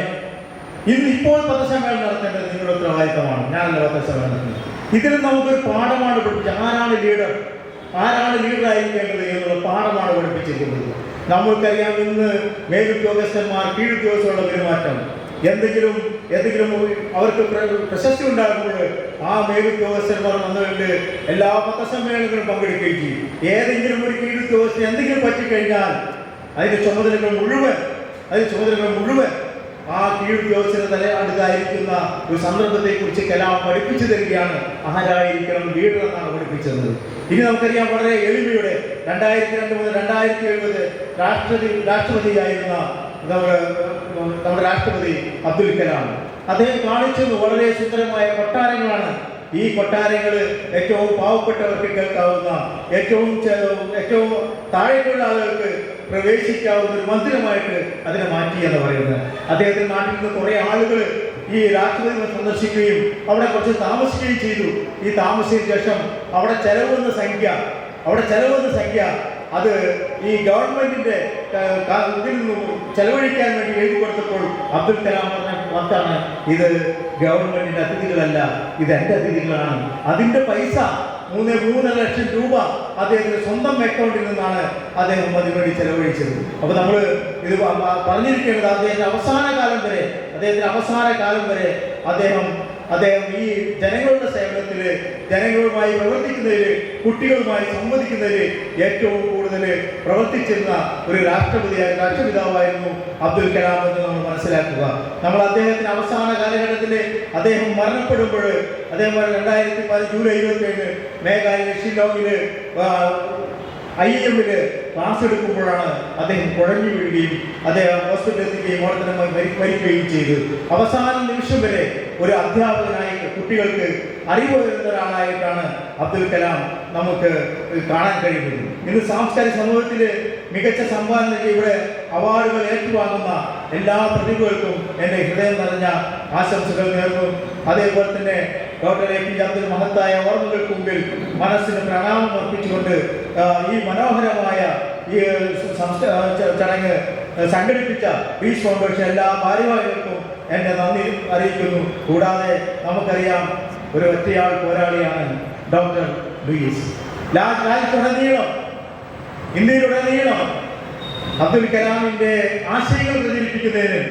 ഇപ്പോൾ പത്രസമ്മേളനം നടത്തേണ്ടത് നിങ്ങളുടെ ഉത്തരവാദിത്തമാണ്, ഞാനല്ല പത്രസമ്മേളനം നടത്തുന്നത്. ഇതിൽ നമുക്കൊരു പാഠമാണ് പഠിപ്പിച്ചത്. ആരാണ് ലീഡറായിരിക്കേണ്ടത് എന്നുള്ള പാഠമാണ് പഠിപ്പിച്ചിരിക്കുന്നത്. നമ്മൾക്കറിയാം, ഇന്ന് മേലുദ്യോഗസ്ഥന്മാർ കീഴുദ്യോഗസ്ഥരുടെ പെരുമാറ്റം, എന്തെങ്കിലും അവർക്ക് പ്രശസ്തി ഉണ്ടാകുമ്പോൾ ആ മേലുദ്യോഗസ്ഥന്മാർ വന്നുകൊണ്ട് എല്ലാ പത്രസമ്മേളനങ്ങളും പങ്കെടുക്കുകയും ചെയ്യും. ഏതെങ്കിലും ഒരു കീഴുദ്യോഗസ്ഥന് എന്തെങ്കിലും പറ്റിക്കഴിഞ്ഞാൽ അതിന്റെ ചുമതലകൾ മുഴുവൻ ആ കീഴുദ്യോഗസ്ഥന് തലയാടുകായിരിക്കുന്ന ഒരു സന്ദർഭത്തെ കുറിച്ച് കലാം പഠിപ്പിച്ചു തരികയാണ്. ആരായിരിക്കണം ലീഡർ എന്നാണ് പഠിപ്പിച്ചത്. ഇനി നമുക്കറിയാം, വളരെ എളിമയുടെ 2002 മുതൽ 2070 രാഷ്ട്രപതിയായിരുന്ന നമ്മുടെ രാഷ്ട്രപതി അബ്ദുൽ കലാം അദ്ദേഹം കാണിച്ചത് വളരെ സുന്ദരമായ കൊട്ടാരങ്ങളാണ്. ഈ കൊട്ടാരങ്ങൾ ഏറ്റവും പാവപ്പെട്ടവർക്ക് കേൾക്കാവുന്ന, ഏറ്റവും താഴേക്കുള്ള ആളുകൾക്ക് പ്രവേശിക്കാവുന്ന ഒരു മന്ദിരമായിട്ട് അതിനെ മാറ്റി എന്ന് പറയുന്നത്. അദ്ദേഹത്തിന്റെ നാട്ടിൽ നിന്ന് കുറെ ആളുകൾ ഈ രാഷ്ട്രപതിയെ സന്ദർശിക്കുകയും അവിടെ കുറച്ച് താമസിക്കുകയും ചെയ്തു. ഈ താമസിച്ചതിന് ശേഷം അവിടെ ചെലവുന്ന സംഖ്യ അത് ഈ ഗവൺമെന്റിന്റെ ഇതിൽ നിന്നും ചെലവഴിക്കാൻ വേണ്ടി എഴുതി കൊടുത്തപ്പോൾ അബ്ദുൽ കലാം പറഞ്ഞ വാക്കാണ്, ഇത് ഗവൺമെന്റിന്റെ അതിഥികളല്ല, ഇത് എന്റെ അതിഥികളാണ്. അതിന്റെ പൈസ 3 ലക്ഷം രൂപ അദ്ദേഹത്തിന്റെ സ്വന്തം അക്കൗണ്ടിൽ നിന്നാണ് അദ്ദേഹം അതിനുവേണ്ടി ചെലവഴിച്ചത്. അപ്പൊ നമ്മൾ ഇത് പറഞ്ഞിരിക്കേണ്ടത്, അദ്ദേഹത്തിന്റെ അവസാന കാലം വരെ അദ്ദേഹം ഈ ജനങ്ങളുടെ സേവനത്തിൽ, ജനങ്ങളുമായി പ്രവർത്തിക്കുന്നതിൽ, കുട്ടികളുമായി സംവദിക്കുന്നതിൽ ഏറ്റവും കൂടുതൽ പ്രവർത്തിച്ചിരുന്ന ഒരു രാഷ്ട്രപിതാവായിരുന്നു അബ്ദുൽ കലാം എന്ന് നമ്മൾ മനസ്സിലാക്കുക. നമ്മൾ അദ്ദേഹത്തിന്റെ അവസാന കാലഘട്ടത്തിൽ അദ്ദേഹം മരണപ്പെടുമ്പോൾ, അദ്ദേഹം 2010 ജൂലൈ 27 മേഘാലയ ഷില്ലോങ്ങില് IIM ക്ലാസ് എടുക്കുമ്പോഴാണ് അദ്ദേഹം കുഴഞ്ഞു വീഴുകയും അദ്ദേഹം ഹോസ്പിറ്റലിൽ എത്തുകയും അവിടെ തന്നെ മരിക്കുകയും ചെയ്തു. അവസാന നിമിഷം വരെ ഒരു അധ്യാപകനായി കുട്ടികൾക്ക് അറിവ് വരുന്ന ഒരാളായിട്ടാണ് അബ്ദുൽ കലാം നമുക്ക് കാണാൻ കഴിയുന്നത്. ഇന്ന് സാംസ്കാരിക സമൂഹത്തിൽ മികച്ച സംഭാവന ഇവിടെ അവാർഡുകൾ ഏറ്റുവാങ്ങുന്ന എല്ലാ പ്രതിഭകൾക്കും എൻ്റെ ഹൃദയം നിറഞ്ഞ ആശംസകൾ നേർന്നു. അതേപോലെ തന്നെ ഡോക്ടർ APJ അബ്ദുൽ മഹത്തായ ഓർമ്മകൾക്ക് മുമ്പിൽ മനസ്സിന് പ്രണാമം അർപ്പിച്ചുകൊണ്ട് ഈ മനോഹരമായ ഈ ചടങ്ങ് സംഘടിപ്പിച്ച പീസ് ഫൗണ്ടേഷൻ എല്ലാ ഭാരവാഹികൾക്കും എൻ്റെ നന്ദി അറിയിക്കുന്നു. കൂടാതെ നമുക്കറിയാം, ഒരു ഒറ്റയാൾ പോരാളിയാണ് ഡോക്ടർ ലൂയിസ്. ഇന്ത്യയിലുടനീളം അബ്ദുൽ കലാമിന്റെ ആശയങ്ങൾ പ്രചരിപ്പിക്കുന്നതിന്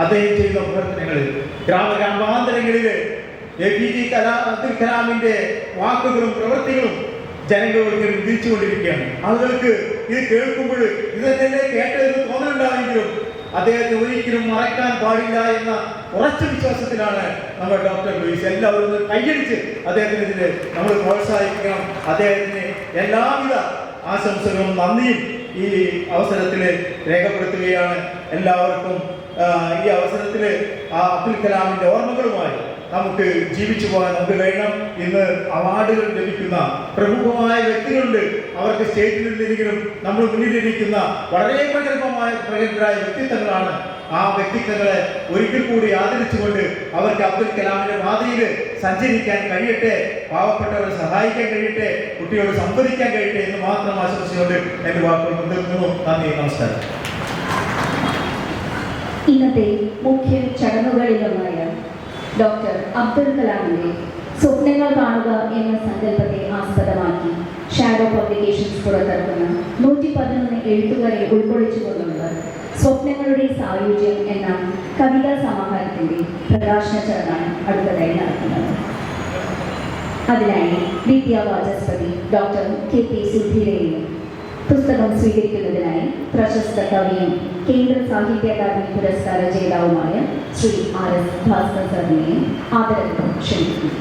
അദ്ദേഹം ചെയ്ത പ്രവർത്തനങ്ങൾ ഗ്രാമാന്തരങ്ങളിൽ APJ അബ്ദുൽ കലാമിന്റെ വാക്കുകളും പ്രവൃത്തികളും ജനങ്ങൾക്ക് വിധിച്ചുകൊണ്ടിരിക്കുകയാണ്. ആളുകൾക്ക് ഇത് കേൾക്കുമ്പോൾ ഇത് തന്നെ കേട്ടതെന്ന് തോന്നലുണ്ടാണെങ്കിലും അദ്ദേഹത്തെ ഒരിക്കലും മറക്കാൻ പാടില്ല എന്ന ഉറച്ച വിശ്വാസത്തിലാണ് നമ്മൾ ഡോക്ടർ ലൂയിസ്. എല്ലാവരും കൈയടിച്ച് അദ്ദേഹത്തിന് ഇതിന് നമ്മൾ പ്രോത്സാഹിപ്പിക്കണം. അദ്ദേഹത്തിന് എല്ലാവിധ ആശംസകളും നന്ദിയും ഈ അവസരത്തിൽ രേഖപ്പെടുത്തുകയാണ്. എല്ലാവർക്കും ഈ അവസരത്തിൽ അബ്ദുൽ കലാമിന്റെ ഓർമ്മകളുമായി നമുക്ക് ജീവിച്ചു പോകാൻ നമുക്ക് കഴിയണം. ഇന്ന് അവാർഡുകൾ ലഭിക്കുന്ന പ്രമുഖമായ വ്യക്തികളുണ്ട്. അവർക്ക് സ്റ്റേറ്റിൽ നിന്നിരിക്കണം നമ്മൾ മുന്നിലിരിക്കുന്ന വളരെ പ്രഗത്ഭരായ വ്യക്തിത്വങ്ങളാണ്. ആ വ്യക്തിത്വങ്ങളെ ഒരിക്കൽ കൂടി ആദരിച്ചുകൊണ്ട് അവർക്ക് അബ്ദുൽ കലാമിന്റെ മാതൃകയിൽ സഞ്ചരിക്കാൻ കഴിയട്ടെ, പാവപ്പെട്ടവരെ സഹായിക്കാൻ കഴിയട്ടെ, കുട്ടിയോട് സംവദിക്കാൻ കഴിയട്ടെ എന്ന് മാത്രം ആശംസിച്ചുകൊണ്ട് എൻ്റെ വാക്കുകൾ നിർത്തുന്നു. നന്ദി, നമസ്കാരം. ഇന്നത്തെ മുഖ്യ ചടങ്ങുകളിലൊന്നായ ഡോക്ടർ അബ്ദുൽ കലാമിന്റെ സ്വപ്നങ്ങൾ കാണുക എന്ന സങ്കല്പത്തെ ആസ്പദമാക്കി ഷാഡോ പബ്ലിക്കേഷൻസ് പുറത്തിറക്കുന്ന 111 എഴുത്തുകാരെ ഉൾക്കൊള്ളിച്ചുകൊണ്ടുള്ള സ്വപ്നങ്ങളുടെ സായുജ്യം എന്ന കവിതാ സമാഹാരത്തിന്റെ പ്രകാശന ചടങ്ങാണ് അടുത്തതായി നടക്കുന്നത്. അതിനായി വിദ്യാവാചസ്പതി ഡോക്ടർ KP സുധീരയെയും പുസ്തകം സ്വീകരിക്കുന്നതിനായി പ്രശസ്ത കവിയും കേന്ദ്ര സാഹിത്യ അക്കാദമി പുരസ്കാര ജേതാവുമായ ശ്രീ RS ഭാസ്കർ സാറിനെയും ആദരവ് ക്ഷണിക്കുന്നു.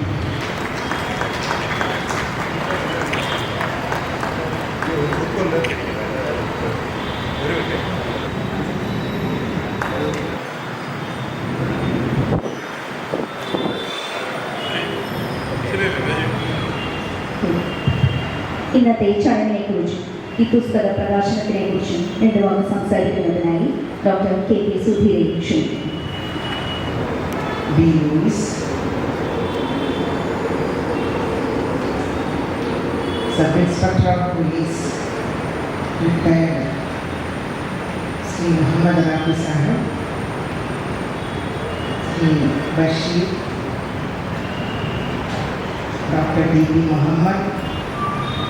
ഇന്നത്തെ ചടങ്ങിനെ കുറിച്ചും ഈ പുസ്തക പ്രകാശനത്തിനെ കുറിച്ചും രണ്ടു വാക്ക് സംസാരിക്കുന്നതിനായി ഡോക്ടർ KP സുധീരയെ ക്ഷണിക്കുന്നു. B. Lewis, Sub Inspector of Police, retired Sri Muhammad Rafi Sahib, Sri Bashir, Dr. D.B. Muhammad,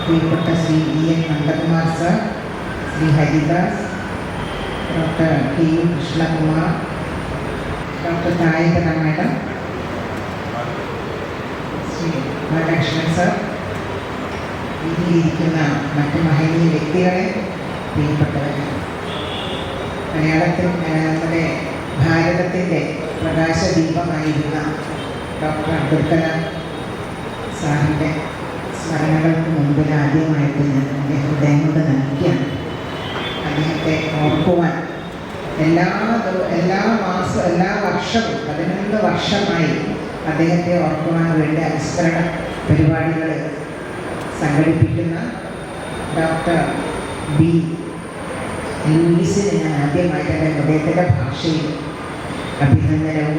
പ്രിയപ്പെട്ട Shri E.N. Nandakumar sir, Shri Haridas, doctor K.U. Krishnakumar, doctor തായകന മാഡം, ശ്രീ ബാലകൃഷ്ണൻ സർ, ഇതിലിരിക്കുന്ന മറ്റ് മഹനീയ വ്യക്തികളെ, പ്രിയപ്പെട്ടവരെ, മലയാളത്തിൽ നമ്മുടെ ഭാരതത്തിൻ്റെ പ്രകാശദീപമായിരുന്ന ഡോക്ടർ അബ്ദുൽ കലാം സാറിൻ്റെ സ്മരണകൾക്ക് മുമ്പിൽ ആദ്യമായിട്ട് ഞാൻ എൻ്റെ ഹൃദയം കൊണ്ട് നൽകിയാണ്. അദ്ദേഹത്തെ ഓർക്കുവാൻ എല്ലാ വർഷവും 11 വർഷമായി അദ്ദേഹത്തെ ഓർക്കുവാൻ വേണ്ടി അനുസ്മരണ പരിപാടികൾ സംഘടിപ്പിക്കുന്ന ഡോക്ടർ B. ലൂയിസിന് ഞാൻ ആദ്യമായിട്ട് എൻ്റെ ഹൃദയത്തിൻ്റെ ഭാഷയിൽ അഭിനന്ദനവും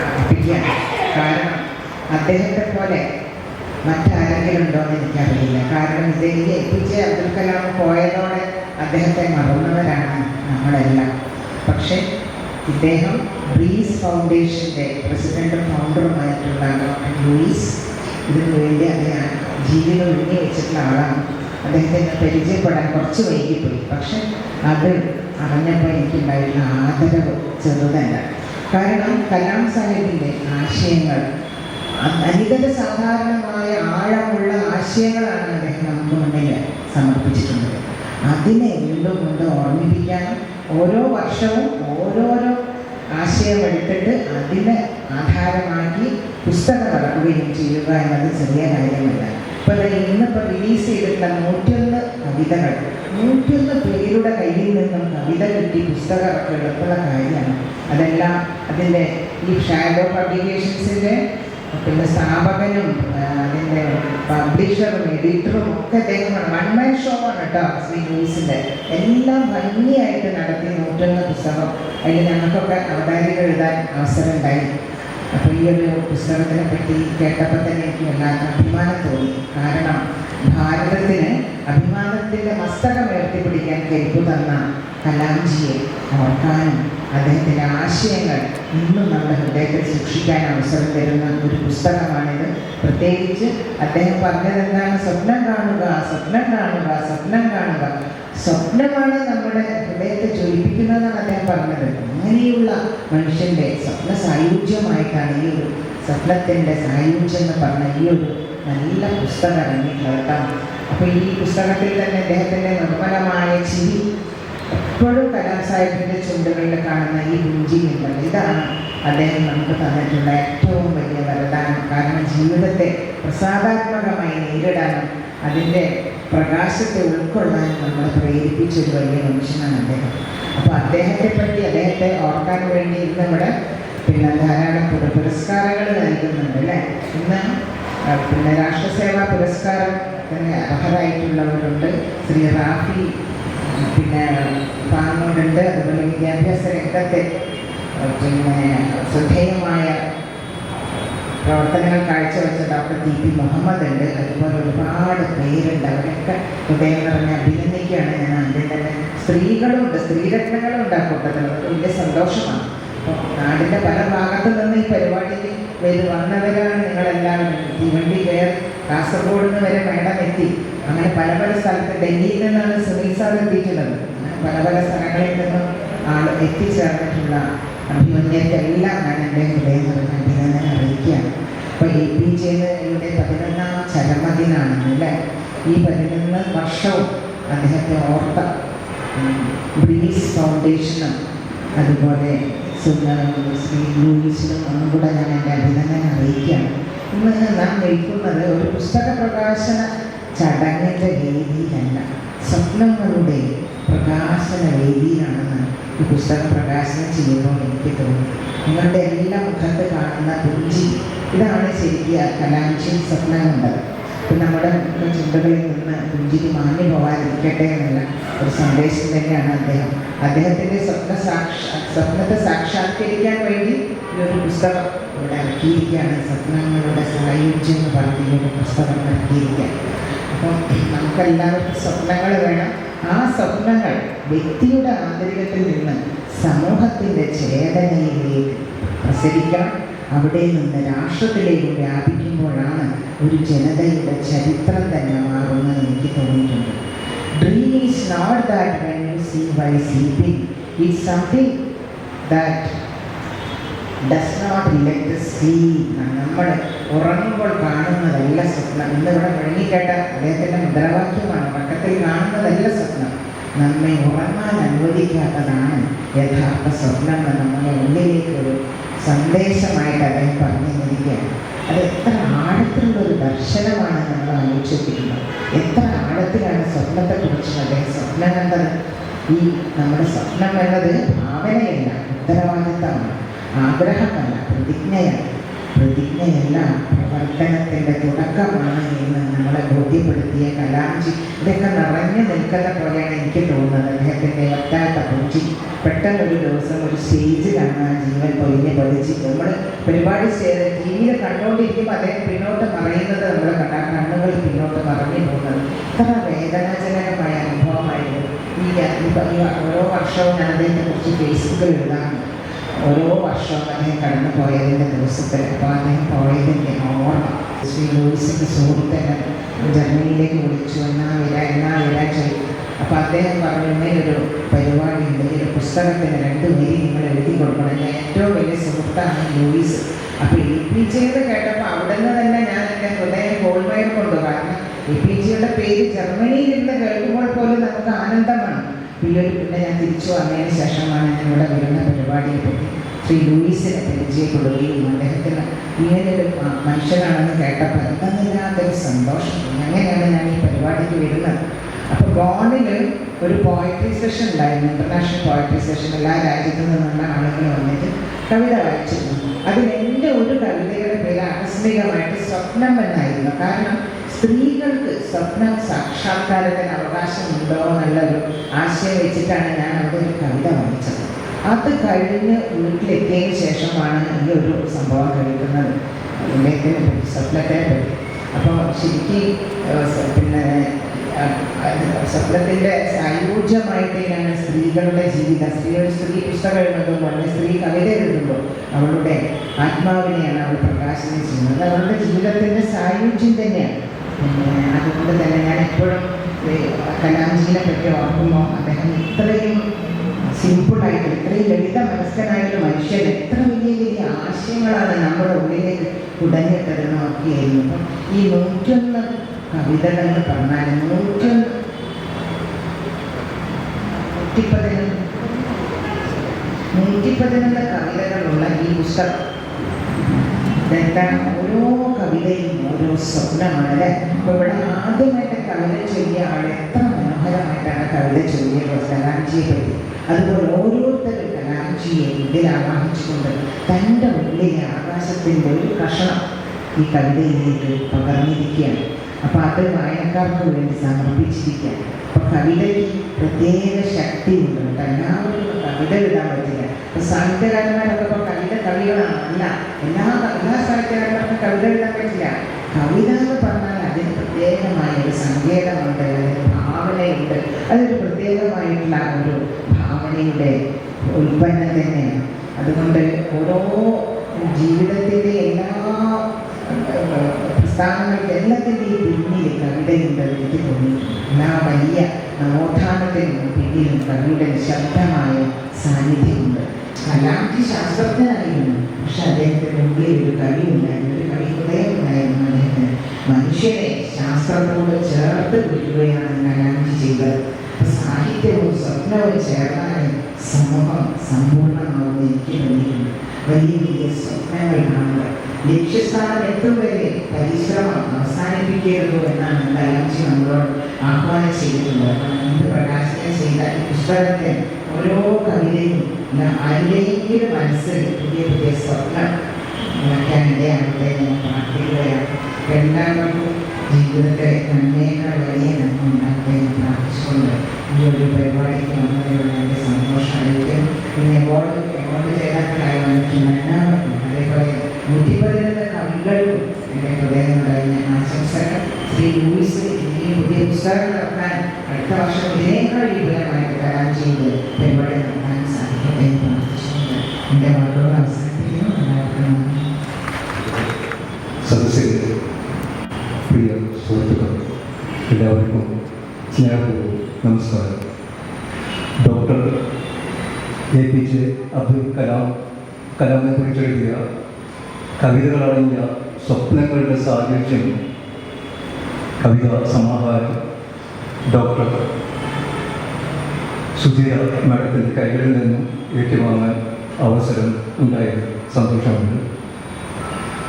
അർപ്പിക്കുകയാണ്. കാരണം അദ്ദേഹത്തെ പോലെ മറ്റാരെങ്കിലും ഉണ്ടോ എന്ന് എനിക്കറിയില്ല. കാരണം ഇതിലേക്ക് APJ അബ്ദുൽ കലാം പോയതോടെ അദ്ദേഹത്തെ മറന്നവരാണ് നമ്മളെല്ലാം. പക്ഷേ ഇദ്ദേഹം ബ്രീസ് ഫൗണ്ടേഷൻ്റെ പ്രസിഡൻറ്റും ഫൗണ്ടറുമായിട്ടുള്ള ഡോക്ടർ ലൂയിസ് ഇതിനു വേണ്ടി അദ്ദേഹം ജീവിതം ഒഴിഞ്ഞു വെച്ചിട്ടുള്ള ആളാണ്. അദ്ദേഹത്തെ പരിചയപ്പെടാൻ കുറച്ച് വൈകിപ്പോയി. പക്ഷെ അത് അറിഞ്ഞപ്പോൾ എനിക്കുണ്ടായിരുന്ന ആദരവ് ചെറുതല്ല. കാരണം കലാം സാഹിബിൻ്റെ ആശയങ്ങൾ അനിതര സാധാരണമായ ആഴമുള്ള ആശയങ്ങളാണ് അദ്ദേഹം നമുക്ക് മുന്നിൽ സമർപ്പിച്ചിട്ടുള്ളത്. അതിനെ വീണ്ടും കൊണ്ട് ഓർമ്മിപ്പിക്കാനും ഓരോ വർഷവും ഓരോരോ ആശയം എടുത്തിട്ട് അതിനെ ആധാരമാക്കി പുസ്തകം ഇറക്കുകയും ചെയ്യുക എന്നത് ചെറിയ കാര്യമല്ല. ഇപ്പോൾ ഇന്നിപ്പോൾ റിലീസ് ചെയ്തിട്ടുള്ള 101 കവിതകൾ 101 പേരുടെ കയ്യിൽ നിന്നും കവിത കിട്ടി പുസ്തകം ഇറക്കുക എളുപ്പമുള്ള കാര്യമാണ്. അതെല്ലാം അതിൻ്റെ ഈ ഷാഡോ പബ്ലിക്കേഷൻസിൻ്റെ പിന്നെ സ്ഥാപകനും അതിൻ്റെ പബ്ലിഷറും എഡിറ്ററും ഒക്കെ അദ്ദേഹമാണ്. 1 man ഷോ ആണ് കേട്ടോ ശ്രീ ലൂയിസിൻ്റെ. എല്ലാം ഭംഗിയായിട്ട് നടത്തി 101 പുസ്തകം. അതിൽ ഞങ്ങൾക്കൊക്കെ അവതാരിക എഴുതാൻ അവസരം ഉണ്ടായി. അപ്പോൾ ഈ ഒരു പുസ്തകത്തിനെ പറ്റി കേട്ടപ്പോൾ തന്നെ എനിക്ക് വല്ലാത്ത അഭിമാനം തോന്നി. കാരണം ഭാരതത്തിന് അഭിമാനത്തിൻ്റെ മസ്തകം ഉയർത്തിപ്പിടിക്കാൻ കെൽപ്പ് തന്ന കലാംജിയെ ഓർക്കാനും അദ്ദേഹത്തിൻ്റെ ആശയങ്ങൾ ഇന്നും നമ്മുടെ ഹൃദയത്തിൽ സൂക്ഷിക്കാൻ അവസരം തരുന്ന ഒരു പുസ്തകമാണിത്. പ്രത്യേകിച്ച് അദ്ദേഹം പറഞ്ഞത് എന്താണ്? സ്വപ്നം കാണുക, സ്വപ്നം കാണുക, സ്വപ്നം കാണുക. സ്വപ്നമാണ് നമ്മുടെ ഹൃദയത്തെ ജ്വലിപ്പിക്കുന്നതെന്നാണ് അദ്ദേഹം പറഞ്ഞത്. അങ്ങനെയുള്ള മനുഷ്യൻ്റെ സ്വപ്ന സായുജ്യമായിട്ടാണ് ഈ ഒരു സ്വപ്നത്തിൻ്റെ സായുജ്യം എന്ന് പറഞ്ഞ ഈ ഒരു നല്ല പുസ്തകം ഇറങ്ങിയിട്ടുള്ളത്. അപ്പോൾ ഈ പുസ്തകത്തിൽ തന്നെ അദ്ദേഹത്തിൻ്റെ നിർമ്മലമായ ചിരി എപ്പോഴും കലാം സാഹിബിൻ്റെ ചുണ്ടുകളിൽ കാണുന്ന ഈ പുഞ്ചിരിയുണ്ടല്ലോ, ഇതാണ് അദ്ദേഹം നമുക്ക് തന്നിട്ടുള്ള ഏറ്റവും വലിയ വരദാനം. കാരണം ജീവിതത്തെ പ്രസാദാത്മകമായി നേരിടാനും അതിൻ്റെ പ്രകാശത്തെ ഉൾക്കൊള്ളാനും നമ്മളെ പ്രേരിപ്പിച്ചൊരു വലിയ മനുഷ്യനാണ് അദ്ദേഹം. അപ്പോൾ അദ്ദേഹത്തെ പറ്റി അദ്ദേഹത്തെ ഓർക്കാൻ വേണ്ടി ഇന്ന് ഇവിടെ പിന്നെ ധാരാളം പുരസ്കാരങ്ങൾ നൽകുന്നുണ്ട് അല്ലേ. ഇന്ന് പിന്നെ രാഷ്ട്രസേവാ പുരസ്കാരം തന്നെ അർഹരായിട്ടുള്ളവരുണ്ട്. ശ്രീ റാഫി പിന്നെ പാങ്ങോടുണ്ട്. അതുപോലെ വിദ്യാഭ്യാസ രംഗത്തെ പിന്നെ ശ്രദ്ധേയമായ പ്രവർത്തനങ്ങൾ കാഴ്ചവെച്ച ഡോക്ടർ ടി.പി. മുഹമ്മദ് ഉണ്ട്. അതുപോലെ ഒരുപാട് പേരുണ്ട്. അവരൊക്കെ ഹൃദയം പറഞ്ഞ് അഭിനന്ദിക്കുകയാണ് ഞാൻ. ആദ്യം തന്നെ സ്ത്രീകളുണ്ട്, സ്ത്രീരത്നങ്ങളുണ്ട് ആ കൂട്ടത്തിൽ. വലിയ സന്തോഷമാണ്. അപ്പോൾ നാടിൻ്റെ പല ഭാഗത്തു നിന്ന് ഈ പരിപാടിയിൽ വന്നവരാണ് നിങ്ങളെല്ലാവരും. തീവണ്ടി കയർ കാസർഗോഡ് നിന്ന് വരെ മേഡം എത്തി. അങ്ങനെ പല പല സ്ഥലത്ത് ഡൽഹിയിൽ നിന്നാണ് സുനിൽ സാർ എത്തിയിട്ടുള്ളത്. അങ്ങനെ പല പല സ്ഥലങ്ങളിൽ നിന്നും എത്തിച്ചേർന്നിട്ടുള്ള അഭിമന്യർക്കെല്ലാം ഞാൻ എൻ്റെ ഹൃദയം നിറഞ്ഞ അഭിനന്ദനം അറിയിക്കുകയാണ്. അപ്പോൾ APJയുടെ 11ാം ചരമദിനാണ് അല്ലേ? ഈ 11 വർഷവും അദ്ദേഹത്തെ ഓർത്ത ബ്രീസ് ഫൗണ്ടേഷനും അതുപോലെ ശ്രീ ലൂയിസിനും ഒന്നും കൂടെ ഞാൻ എൻ്റെ അഭിനന്ദനം അറിയിക്കുകയാണ്. ഇന്ന് നാം നിൽക്കുന്നത് ഒരു പുസ്തക പ്രകാശന ചടങ്ങിൻ്റെ വേദിയിലല്ല, സ്വപ്നങ്ങളുടെ പ്രകാശന വേദിയിലാണെന്ന് ഈ പുസ്തകം പ്രകാശനം ചെയ്യുമ്പോൾ എനിക്ക് തോന്നി. നിങ്ങളുടെ എല്ലാ മുഖത്ത് കാണുന്ന പുഞ്ചി, ഇതാണ് ശരിക്കും കലാംജി സ്വപ്നം കണ്ടത്. ഇപ്പം നമ്മുടെ ചിന്തകളിൽ നിന്ന് പുഞ്ചിരി മാഞ്ഞു പോകാതിരിക്കട്ടെ എന്നുള്ള ഒരു സന്ദേശം തന്നെയാണ് അദ്ദേഹത്തിൻ്റെ സ്വപ്നത്തെ സാക്ഷാത്കരിക്കാൻ വേണ്ടി ഈ ഒരു പുസ്തകം ഇവിടെ ഇറക്കിയിരിക്കുകയാണ്. സ്വപ്നങ്ങളുടെ സായുജ്യം എന്ന് പറഞ്ഞ ഒരു പുസ്തകം ഇറക്കിയിരിക്കുക. അപ്പം നമുക്കെല്ലാവർക്കും സ്വപ്നങ്ങൾ വേണം. ആ സ്വപ്നങ്ങൾ വ്യക്തിയുടെ ആന്തരികത്തിൽ നിന്ന് സമൂഹത്തിൻ്റെ ചേതനയിലേക്ക് പ്രസരിക്കണം. അവിടെ നിന്ന് രാഷ്ട്രത്തിലേക്ക് വ്യാപിക്കുമ്പോഴാണ് ഒരു ജനതയുടെ ചരിത്രം തന്നെ മാറുന്നത് എനിക്ക് തോന്നിയിട്ടുണ്ട്. Dream is not that when you see by sleeping, it's something that does not let us sleep. നമ്മൾ ഉറങ്ങുമ്പോൾ കാണുന്നതല്ല സ്വപ്നം. ഇന്നിവിടെ മുഴങ്ങിക്കേട്ട അദ്ദേഹത്തിൻ്റെ മുദ്രാവാക്യമാണ്. ഉറക്കത്തിൽ കാണുന്നതല്ല സ്വപ്നം, നമ്മെ ഉറങ്ങാൻ അനുവദിക്കാത്തതാണ് യഥാർത്ഥ സ്വപ്നം എന്ന് നമ്മുടെ ഉള്ളിലേക്ക് ഒരു സന്ദേശമായിട്ട് അദ്ദേഹം പറഞ്ഞു തന്നിരിക്കുകയാണ്. അത് എത്ര ആഴത്തിലുള്ളൊരു ദർശനമാണ് നമ്മൾ ആലോചിച്ചിരിക്കുന്നത്. എത്ര ആഴത്തിലാണ് സ്വപ്നത്തെക്കുറിച്ച് അദ്ദേഹം സ്വപ്നം കണ്ടത്. ഈ നമ്മുടെ സ്വപ്നം എന്നത് ഭാവനയല്ല, ഉത്തരവാദിത്തമാണ്. ആഗ്രഹമല്ല, പ്രതിജ്ഞയാണ്. പ്രതിജ്ഞയല്ല, പ്രവർത്തനത്തിൻ്റെ തുടക്കമാണ് എന്ന് നമ്മളെ ബോധ്യപ്പെടുത്തിയ കലാംജി. ഇതൊക്കെ നിറഞ്ഞു നിൽക്കുന്ന പോലെയാണ് എനിക്ക് തോന്നുന്നത്. അദ്ദേഹത്തിൻ്റെ ഒറ്റാത്ത പൂച്ചി പെട്ടെന്നൊരു ദിവസം ഒരു സ്റ്റേജിലാണ് ആ ജീവൻ പൊലിഞ്ഞ് പതിച്ച്. നമ്മൾ പരിപാടി TV-യിൽ കണ്ടുകൊണ്ടിരിക്കുമ്പോൾ അദ്ദേഹം പിന്നോട്ട് മറയുന്നത് നമ്മൾ കണ്ണുകൾ പിന്നോട്ട് മറഞ്ഞു പോകുന്നത് ഇത്ര വേദനാജനകമായ അനുഭവമായിരുന്നു. ഓരോ വർഷവും ഞാൻ അദ്ദേഹത്തെക്കുറിച്ച് ഫേസ്ബുക്കിൽ എഴുതാറുണ്ട്. ഓരോ വർഷവും അദ്ദേഹം കടന്നു പോയതിൻ്റെ ദിവസത്തിൽ. അപ്പോൾ അദ്ദേഹം പോയതിൻ്റെ ഓർമ്മ ശ്രീ ലൂയിസിൻ്റെ സുഹൃത്തിനെ ജർമ്മനിയിലേക്ക് വിളിച്ചു. എന്നാ വരാ ചെയ്തു. അപ്പോൾ അദ്ദേഹം പറഞ്ഞു, ഇങ്ങനൊരു പരിപാടിയുണ്ട്, ഈ ഒരു പുസ്തകത്തിന് 2 വരി നിങ്ങൾ എഴുതി കൊടുക്കണം. എൻ്റെ ഏറ്റവും വലിയ സുഹൃത്താണ് ലൂയിസ്. അപ്പോൾ APJയുടെ കേട്ടപ്പോൾ അവിടെ നിന്ന് തന്നെ ഞാൻ എൻ്റെ ഹൃദയം ഗോൾമയർ കൊണ്ടു. കാരണം APJയുടെ പേര് ജർമ്മനിയിൽ നിന്ന് കേൾക്കുമ്പോൾ പോലും നമുക്ക് ആനന്ദമാണ്. പിന്നെ ഞാൻ തിരിച്ചു വന്നതിന് ശേഷമാണ് ഞാൻ ഇവിടെ വരുന്ന പരിപാടിയെ പറ്റി ശ്രീ ലൂയിസിനെ പരിചയപ്പെടുകയും അദ്ദേഹത്തിന് ഇങ്ങനെയൊരു മനുഷ്യനാണെന്ന് കേട്ടപ്പോൾ എന്തെന്നില്ലാത്തൊരു സന്തോഷം. അങ്ങനെയാണ് ഞാൻ ഈ പരിപാടിക്ക് വരുന്നത്. അപ്പോൾ ബോണിൽ ഒരു പോയട്രി സെഷൻ ഉണ്ടായിരുന്നു, ഇൻ്റർനാഷണൽ പോയട്രി സെഷൻ. എല്ലാ രാജ്യത്തു നിന്നുള്ള ആളുകൾ വന്നിട്ട് കവിത വായിച്ചിരുന്നു. അതിൽ എൻ്റെ ഒരു കവിതയുടെ പേര് ആകസ്മികമായിട്ട് സ്വപ്നം എന്നായിരുന്നു. കാരണം സ്ത്രീകൾക്ക് സ്വപ്നം സാക്ഷാത്കാരത്തിന് അവകാശമുണ്ടോ എന്നുള്ളൊരു ആശയം വെച്ചിട്ടാണ് ഞാൻ അവിടെ ഒരു കവിത വായിച്ചത്. അത് കഴിഞ്ഞ് വീട്ടിലെത്തിയതിന് ശേഷമാണ് ഈ ഒരു സംഭവം കഴിക്കുന്നത്, അദ്ദേഹത്തിനെ പറ്റി, സ്വപ്നത്തെ പറ്റി. അപ്പോൾ ശരിക്കും പിന്നെ സ്വപ്നത്തിൻ്റെ സായുജ്യമായിട്ട് ഞാൻ സ്ത്രീകളുടെ ജീവിതം, സ്ത്രീ പുസ്തകം എഴുതുമ്പോൾ, സ്ത്രീ കവിത എഴുതുമ്പോൾ അവളുടെ ആത്മാവിനെയാണ് അവൾ പ്രകാശനം ചെയ്യുന്നത്. അവളുടെ ജീവിതത്തിൻ്റെ സായുജ്യം തന്നെയാണ്. അതുകൊണ്ട് തന്നെ ഞാൻ എപ്പോഴും കലാംജിനെ പറ്റി ഓർക്കുമ്പോൾ അദ്ദേഹം ഇത്രയും സിമ്പിളായിട്ട്, ഇത്രയും ലളിത മനസ്കനായൊരു മനുഷ്യൻ എത്ര വലിയ വലിയ ആശയങ്ങളാണ് നമ്മുടെ ഉള്ളിലേക്ക് കുടഞ്ഞിട്ടതെന്ന് നോക്കിയായിരുന്നു. അപ്പം ഈ 101 കവിതകൾ എന്ന് പറഞ്ഞാൽ 111 കവിതകളുള്ള ഈ പുസ്തകം ഇതെന്താണ്? ഓരോ കവിതയും ഓരോ സ്വപ്നമാണ് അല്ലേ? അപ്പോൾ ഇവിടെ ആദ്യമായിട്ട് കവിത ചൊല്ലിയ ആൾ എത്ര മനോഹരമായിട്ടാണ് കവിത ചൊല്ലിയത് കലാംജിയെ പറ്റി. അതുപോലെ ഓരോരുത്തരും കലാംജിയെ ഇതിൽ ആവാഹിച്ചുകൊണ്ട് തൻ്റെ ഉള്ളിലെ ആകാശത്തിൻ്റെ ഒരു കഷണം ഈ കവിതയിലേക്ക് പകർന്നിരിക്കുകയാണ്. അപ്പോൾ അത് വായനക്കാർക്ക് വേണ്ടി സമർപ്പിച്ചിരിക്കുക. അപ്പോൾ കവിതയ്ക്ക് പ്രത്യേക ശക്തിയുണ്ട്. എല്ലാവരും കവിത എഴുതാൻ പറ്റില്ല. ഇപ്പോൾ സാഹിത്യകാരന്മാരൊക്കെ ഇപ്പോൾ കവികളാണ്. അല്ല, എല്ലാ സാഹിത്യകാരന്മാർക്കും കവിത എഴുതാൻ പറ്റില്ല. കവിത എന്ന് പറഞ്ഞാൽ അതിന് പ്രത്യേകമായ ഒരു സങ്കേതമുണ്ട്, അതിന് ഭാവനയുണ്ട്. അതൊരു പ്രത്യേകമായിട്ടുള്ള ഒരു ഭാവനയുടെ ഉൽപ്പന്നം തന്നെയാണ്. അതുകൊണ്ട് ഓരോ ജീവിതത്തിൻ്റെ എല്ലാ പ്രസ്ഥാനങ്ങൾക്ക് എല്ലാത്തിൻ്റെയും പിന്നിൽ കവിതയുണ്ട് എനിക്ക് തോന്നിയിട്ടുണ്ട്. എല്ലാ വലിയ നവോത്ഥാനത്തിനും പിന്നിലും കവിയുടെ നിശബ്ദമായ സാന്നിധ്യമുണ്ട്. കലാംജി ശാസ്ത്രജ്ഞനായിരുന്നു, പക്ഷെ അദ്ദേഹത്തിന് മുമ്പിൽ ഒരു കവി ഉണ്ടായിരുന്നു, ഒരു കവി ഹൃദയം ഉണ്ടായിരുന്നു. അദ്ദേഹത്തിന് മനുഷ്യനെ ശാസ്ത്രത്തോട് ചേർത്ത് പിടിക്കുകയാണ് കലാംജി ചെയ്തത്. സാഹിത്യവും സ്വപ്നവും ചേർന്നാൽ സമൂഹം സമ്പൂർണ്ണമാവുമെന്ന് എനിക്ക് തോന്നിയിട്ടുണ്ട്. വലിയ വലിയ സ്വപ്നങ്ങൾ കാണുക, ലക്ഷ്യസ്ഥാനം എത്തും വരെ പരിശ്രമം അവസാനിപ്പിക്കരുത് എന്നാണ് കലാംജി നമ്മളോട് ആഹ്വാനം ചെയ്തിട്ടുള്ളത്. മുമ്പ് പ്രകാശനം ചെയ്ത ഈ പുസ്തകത്തെ ഓരോ കവിതയും ആരുടെയെങ്കിലും മനസ്സിൽ പുതിയ പുതിയ സ്വപ്നം വയ്ക്കാനിടയാകട്ടെ ഞാൻ പ്രാർത്ഥിക്കുകയാണ്. എല്ലാവർക്കും ജീവിതത്തെ നന്മയേക്കാൾ വലിയ നന്മ ഉണ്ടാകട്ടെ എന്ന് പ്രാർത്ഥിച്ചുകൊണ്ട് ഈ ഒരു പരിപാടിക്ക് വന്നതിലുള്ള എൻ്റെ സന്തോഷം അറിയിക്കും. പിന്നെ അവാർഡ് ജേതാക്കളായി വന്നിട്ടുള്ള എല്ലാവർക്കും, അതേപോലെ 111 കവികൾക്കും എൻ്റെ ഹൃദയം നിറഞ്ഞ ആശംസകൾ. ശ്രീ ലൂയിസ് ഈ പുതിയ പുസ്തകം നടത്താൻ അടുത്ത വർഷം ഇതിനേക്കാൾ വിപുലമായിട്ട് തരാൻ ചെയ്ത് പരിപാടി നടത്താൻ സാധിക്കട്ടെ എന്ന് പ്രാർത്ഥിച്ചുകൊണ്ട് എൻ്റെ വാക്കുകൾ അവസാനിപ്പിക്കുന്നു. എല്ലാവർക്കും നന്ദി. സദസ്സിലെ പ്രിയ സുഹൃത്തുക്കൾ, എല്ലാവർക്കും സ്നേഹപൂർവ്വം നമസ്കാരം. ഡോക്ടർ APJ അബ്ദുൽ കലാമിനെ കുറിച്ചെഴുതിയ കവിതകളടങ്ങിയ സ്വപ്നങ്ങളുടെ സാഹചര്യം കവിതാ സമാഹാരം ഡോക്ടർ സുധീര മാഡത്തിൻ്റെ കൈകളിൽ നിന്നും ഏറ്റുവാങ്ങാൻ അവസരം ഉണ്ടായത് സന്തോഷമുണ്ട്.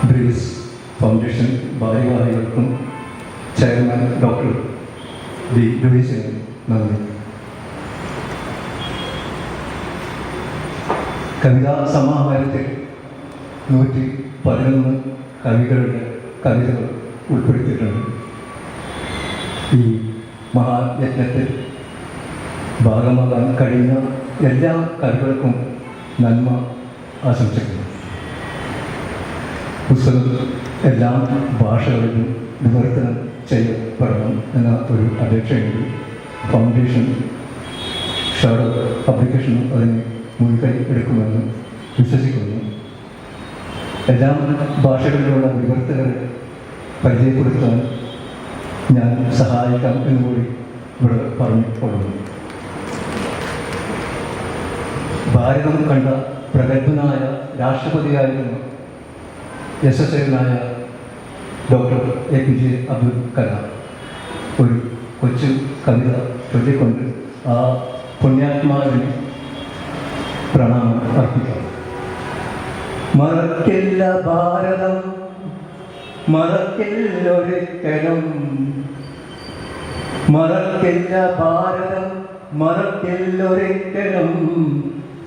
ബ്രീസ് ഫൗണ്ടേഷൻ ഭാരവാഹികൾക്കും ചെയർമാൻ ഡോക്ടർ വി ലൂയിസിന് നന്ദി. കവിതാ സമാഹാരത്തിൽ 111 കവികളുടെ കവിതകൾ ഉൾപ്പെടുത്തിയിട്ടുണ്ട്. ഈ മഹായജ്ഞത്തിൽ ഭാഗമാകാൻ കഴിഞ്ഞ എല്ലാ കവികൾക്കും നന്മ ആശംസിക്കുന്നു. പുസ്തകം എല്ലാ ഭാഷകളിലും വിവർത്തനം ചെയ്യപ്പെടണം എന്ന ഒരു അപേക്ഷയുണ്ട്. ഫൗണ്ടേഷൻ ഷാഡോ പബ്ലിക്കേഷനും അതിന് മുൻകൈ എടുക്കുമെന്ന് വിശ്വസിക്കുന്നു. എല്ലാ ഭാഷകളിലുള്ള വിവർത്തകരെ പരിചയപ്പെടുത്താൻ ഞാൻ സഹായിക്കാം എന്നുകൂടി ഇവിടെ പറഞ്ഞുകൊള്ളുന്നു. ഭാരതം കണ്ട പ്രഗത്ഭനായ രാഷ്ട്രപതിയായിരുന്നു യശസ്വരനായ ഡോക്ടർ APJ അബ്ദുൽ കലാം. ഒരു കൊച്ചു കവിത ചൊല്ലിക്കൊണ്ട് ആ പുണ്യാത്മാവിന് പ്രണാമം അർപ്പിക്കാം. മറക്കില്ല ഭാരതം, മറക്കില്ലൊരിക്കലും, മറക്കില്ല ഭാരതം, മറക്കില്ലൊരിക്കലും,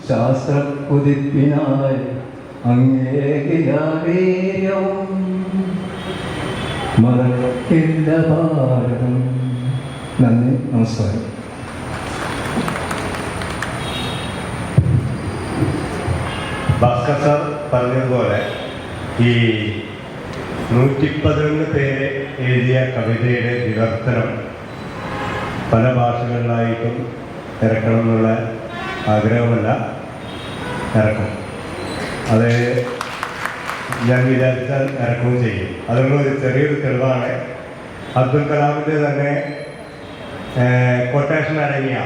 ശാസ്ത്രക്കുതിപ്പിനായി അങ്ങേകിയ വീര്യവും, മറക്കില്ല ഭാരതം. നന്ദി, നമസ്കാരം. ഭാസ്കർ സാർ പറഞ്ഞതുപോലെ ഈ 111 പേര് എഴുതിയ കവിതയുടെ വിവർത്തനം പല ഭാഷകളിലായിട്ടും ഇറക്കണം എന്നുള്ള ആഗ്രഹമല്ല, ഇറക്കും. അത് ഞാൻ വിചാരിച്ചാൽ ഇറക്കുകയും ചെയ്യും. അതിനുള്ള ഒരു ചെറിയൊരു തെളിവാണ് അബ്ദുൽ കലാമിൻ്റെ തന്നെ കൊട്ടേഷൻ അടങ്ങിയ,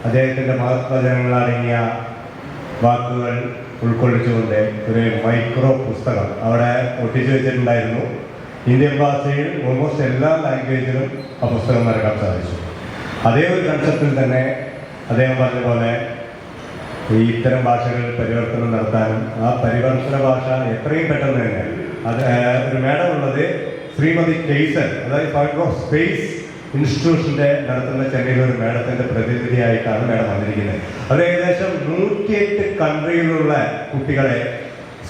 അദ്ദേഹത്തിൻ്റെ മഹത്വചനങ്ങളടങ്ങിയ വാക്കുകൾ ഉൾക്കൊള്ളിച്ചുകൊണ്ട് ഒരു മൈക്രോ പുസ്തകം അവിടെ ഒട്ടിച്ചു വെച്ചിട്ടുണ്ടായിരുന്നു. ഇന്ത്യൻ ഭാഷയിൽ ഓൾമോസ്റ്റ് എല്ലാ ലാംഗ്വേജിലും ആ പുസ്തകം ഇറക്കാൻ സാധിച്ചു. അതേ ഒരു കൺസെപ്റ്റിൽ തന്നെ അദ്ദേഹം പറഞ്ഞ പോലെ ഈ ഇത്തരം ഭാഷകളിൽ പരിവർത്തനം നടത്താനും ആ പരിവർത്തന ഭാഷ എത്രയും പെട്ടെന്ന് തന്നെ അത് ഒരു മേഡം ഉള്ളത് ശ്രീമതി കെയ്സൺ, അതായത് ഫൗണ്ടർ ഓഫ് സ്പേസ് ഇൻസ്റ്റിറ്റ്യൂഷൻ്റെ നടത്തുന്ന ചെന്നൈയിലെ ഒരു മേഡത്തിൻ്റെ പ്രതിനിധിയായിട്ടാണ് മേഡം വന്നിരിക്കുന്നത്. അത് ഏകദേശം 108 കൺട്രിയിലുള്ള കുട്ടികളെ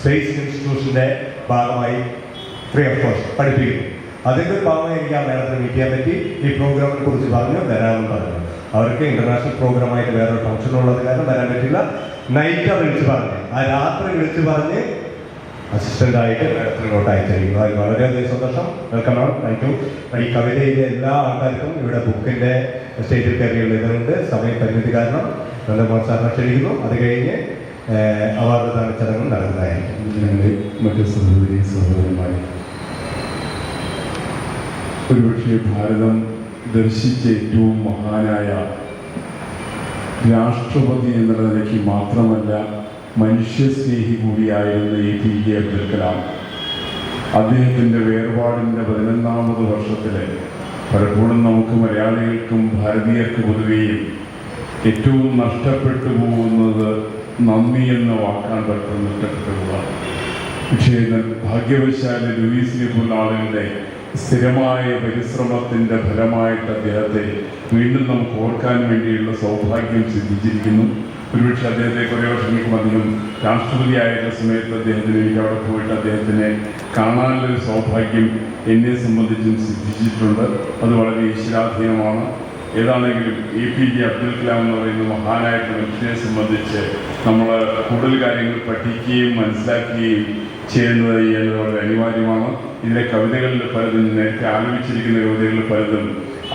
സ്പേസ് ഇൻസ്റ്റിറ്റ്യൂഷൻ്റെ ഭാഗമായി ഫ്രീ ഓഫ് കോസ്റ്റ് പഠിപ്പിക്കുന്നു. അതിൻ്റെ ഒരു ഭാഗമായി എനിക്ക് ആ മേഡത്തിന് മീറ്റ് ചെയ്യാൻ പറ്റി. ഈ പ്രോഗ്രാമിനെ കുറിച്ച് പറഞ്ഞു, വരാമെന്ന് പറഞ്ഞു. അവർക്ക് ഇന്റർനാഷണൽ പ്രോഗ്രാമായിട്ട് വേറൊരു ഫംഗ്ഷൻ ഉള്ളത് കാരണം വരാൻ പറ്റില്ല. നൈറ്റാണ് വിളിച്ച് പറഞ്ഞ്, ആ രാത്രി വിളിച്ച് പറഞ്ഞ് അസിസ്റ്റൻ്റായിട്ട് മേഡത്തിനോട്ട് അയച്ചിരിക്കുന്നു. അതിൽ വളരെയധികം സന്തോഷം. Welcome ma'am, thank you. ഈ കവിതയിലെ എല്ലാ ആൾക്കാർക്കും ഇവിടെ ബുക്കിൻ്റെ സ്റ്റേജിൽ കയറിയുള്ള ഇതുണ്ട്. സമയപരിമിതി കാരണം നന്ദകുമാർ സാറിനെ ക്ഷണിക്കുന്നു. അത് കഴിഞ്ഞ് അവാർഡ് ദാന ചടങ്ങ് നടന്നതായിരിക്കും. മറ്റ് സഹോദരി സഹോദരന്മാരെ, ഒരുപക്ഷെ ഭാരതം ദർശിച്ച ഏറ്റവും മഹാനായ രാഷ്ട്രപതി എന്നുള്ള നിലയ്ക്ക് മാത്രമല്ല മനുഷ്യസ്നേഹി കൂടിയായിരുന്ന APJ അബ്ദുൽ കലാം, അദ്ദേഹത്തിൻ്റെ വേർപാടിൻ്റെ 11ാമത് വർഷത്തിൽ പലപ്പോഴും നമുക്ക് മലയാളികൾക്കും ഭാരതീയർക്ക് പൊതുവെയും ഏറ്റവും നഷ്ടപ്പെട്ടു പോകുന്നത് നന്ദി എന്ന വാക്കാൻ പലപ്പോഴും നഷ്ടപ്പെട്ടുക. പക്ഷേ ഭാഗ്യവശാല് ലൂയിസിനെ പോലുള്ള ആളുകളുടെ സ്ഥിരമായ പരിശ്രമത്തിൻ്റെ ഫലമായിട്ട് അദ്ദേഹത്തെ വീണ്ടും നമുക്ക് ഓർക്കാൻ വേണ്ടിയുള്ള സൗഭാഗ്യം സിദ്ധിച്ചിരിക്കുന്നു. ഒരുപക്ഷെ അദ്ദേഹത്തെ കുറേ വർഷങ്ങൾക്ക് അധികം രാഷ്ട്രപതിയായിരുന്ന സമയത്ത് അദ്ദേഹത്തിന് എനിക്ക് അവിടെ പോയിട്ട് അദ്ദേഹത്തിനെ കാണാനുള്ളൊരു സൗഭാഗ്യം എന്നെ സംബന്ധിച്ചും സിദ്ധിച്ചിട്ടുണ്ട്. അത് വളരെ ഈശ്വരാധീനമാണ്. ഏതാണെങ്കിലും APJ അബ്ദുൽ കലാം എന്ന് പറയുന്ന മഹാനായിട്ടുള്ള മനുഷ്യനെ സംബന്ധിച്ച് നമ്മൾ കൂടുതൽ കാര്യങ്ങൾ പഠിക്കുകയും മനസ്സിലാക്കുകയും ചെയ്യുന്നത് വളരെ അനിവാര്യമാണ്. ഇതിലെ കവിതകളിൽ പലതും, നേരത്തെ ആലപിച്ചിരിക്കുന്ന കവിതകളിൽ പലതും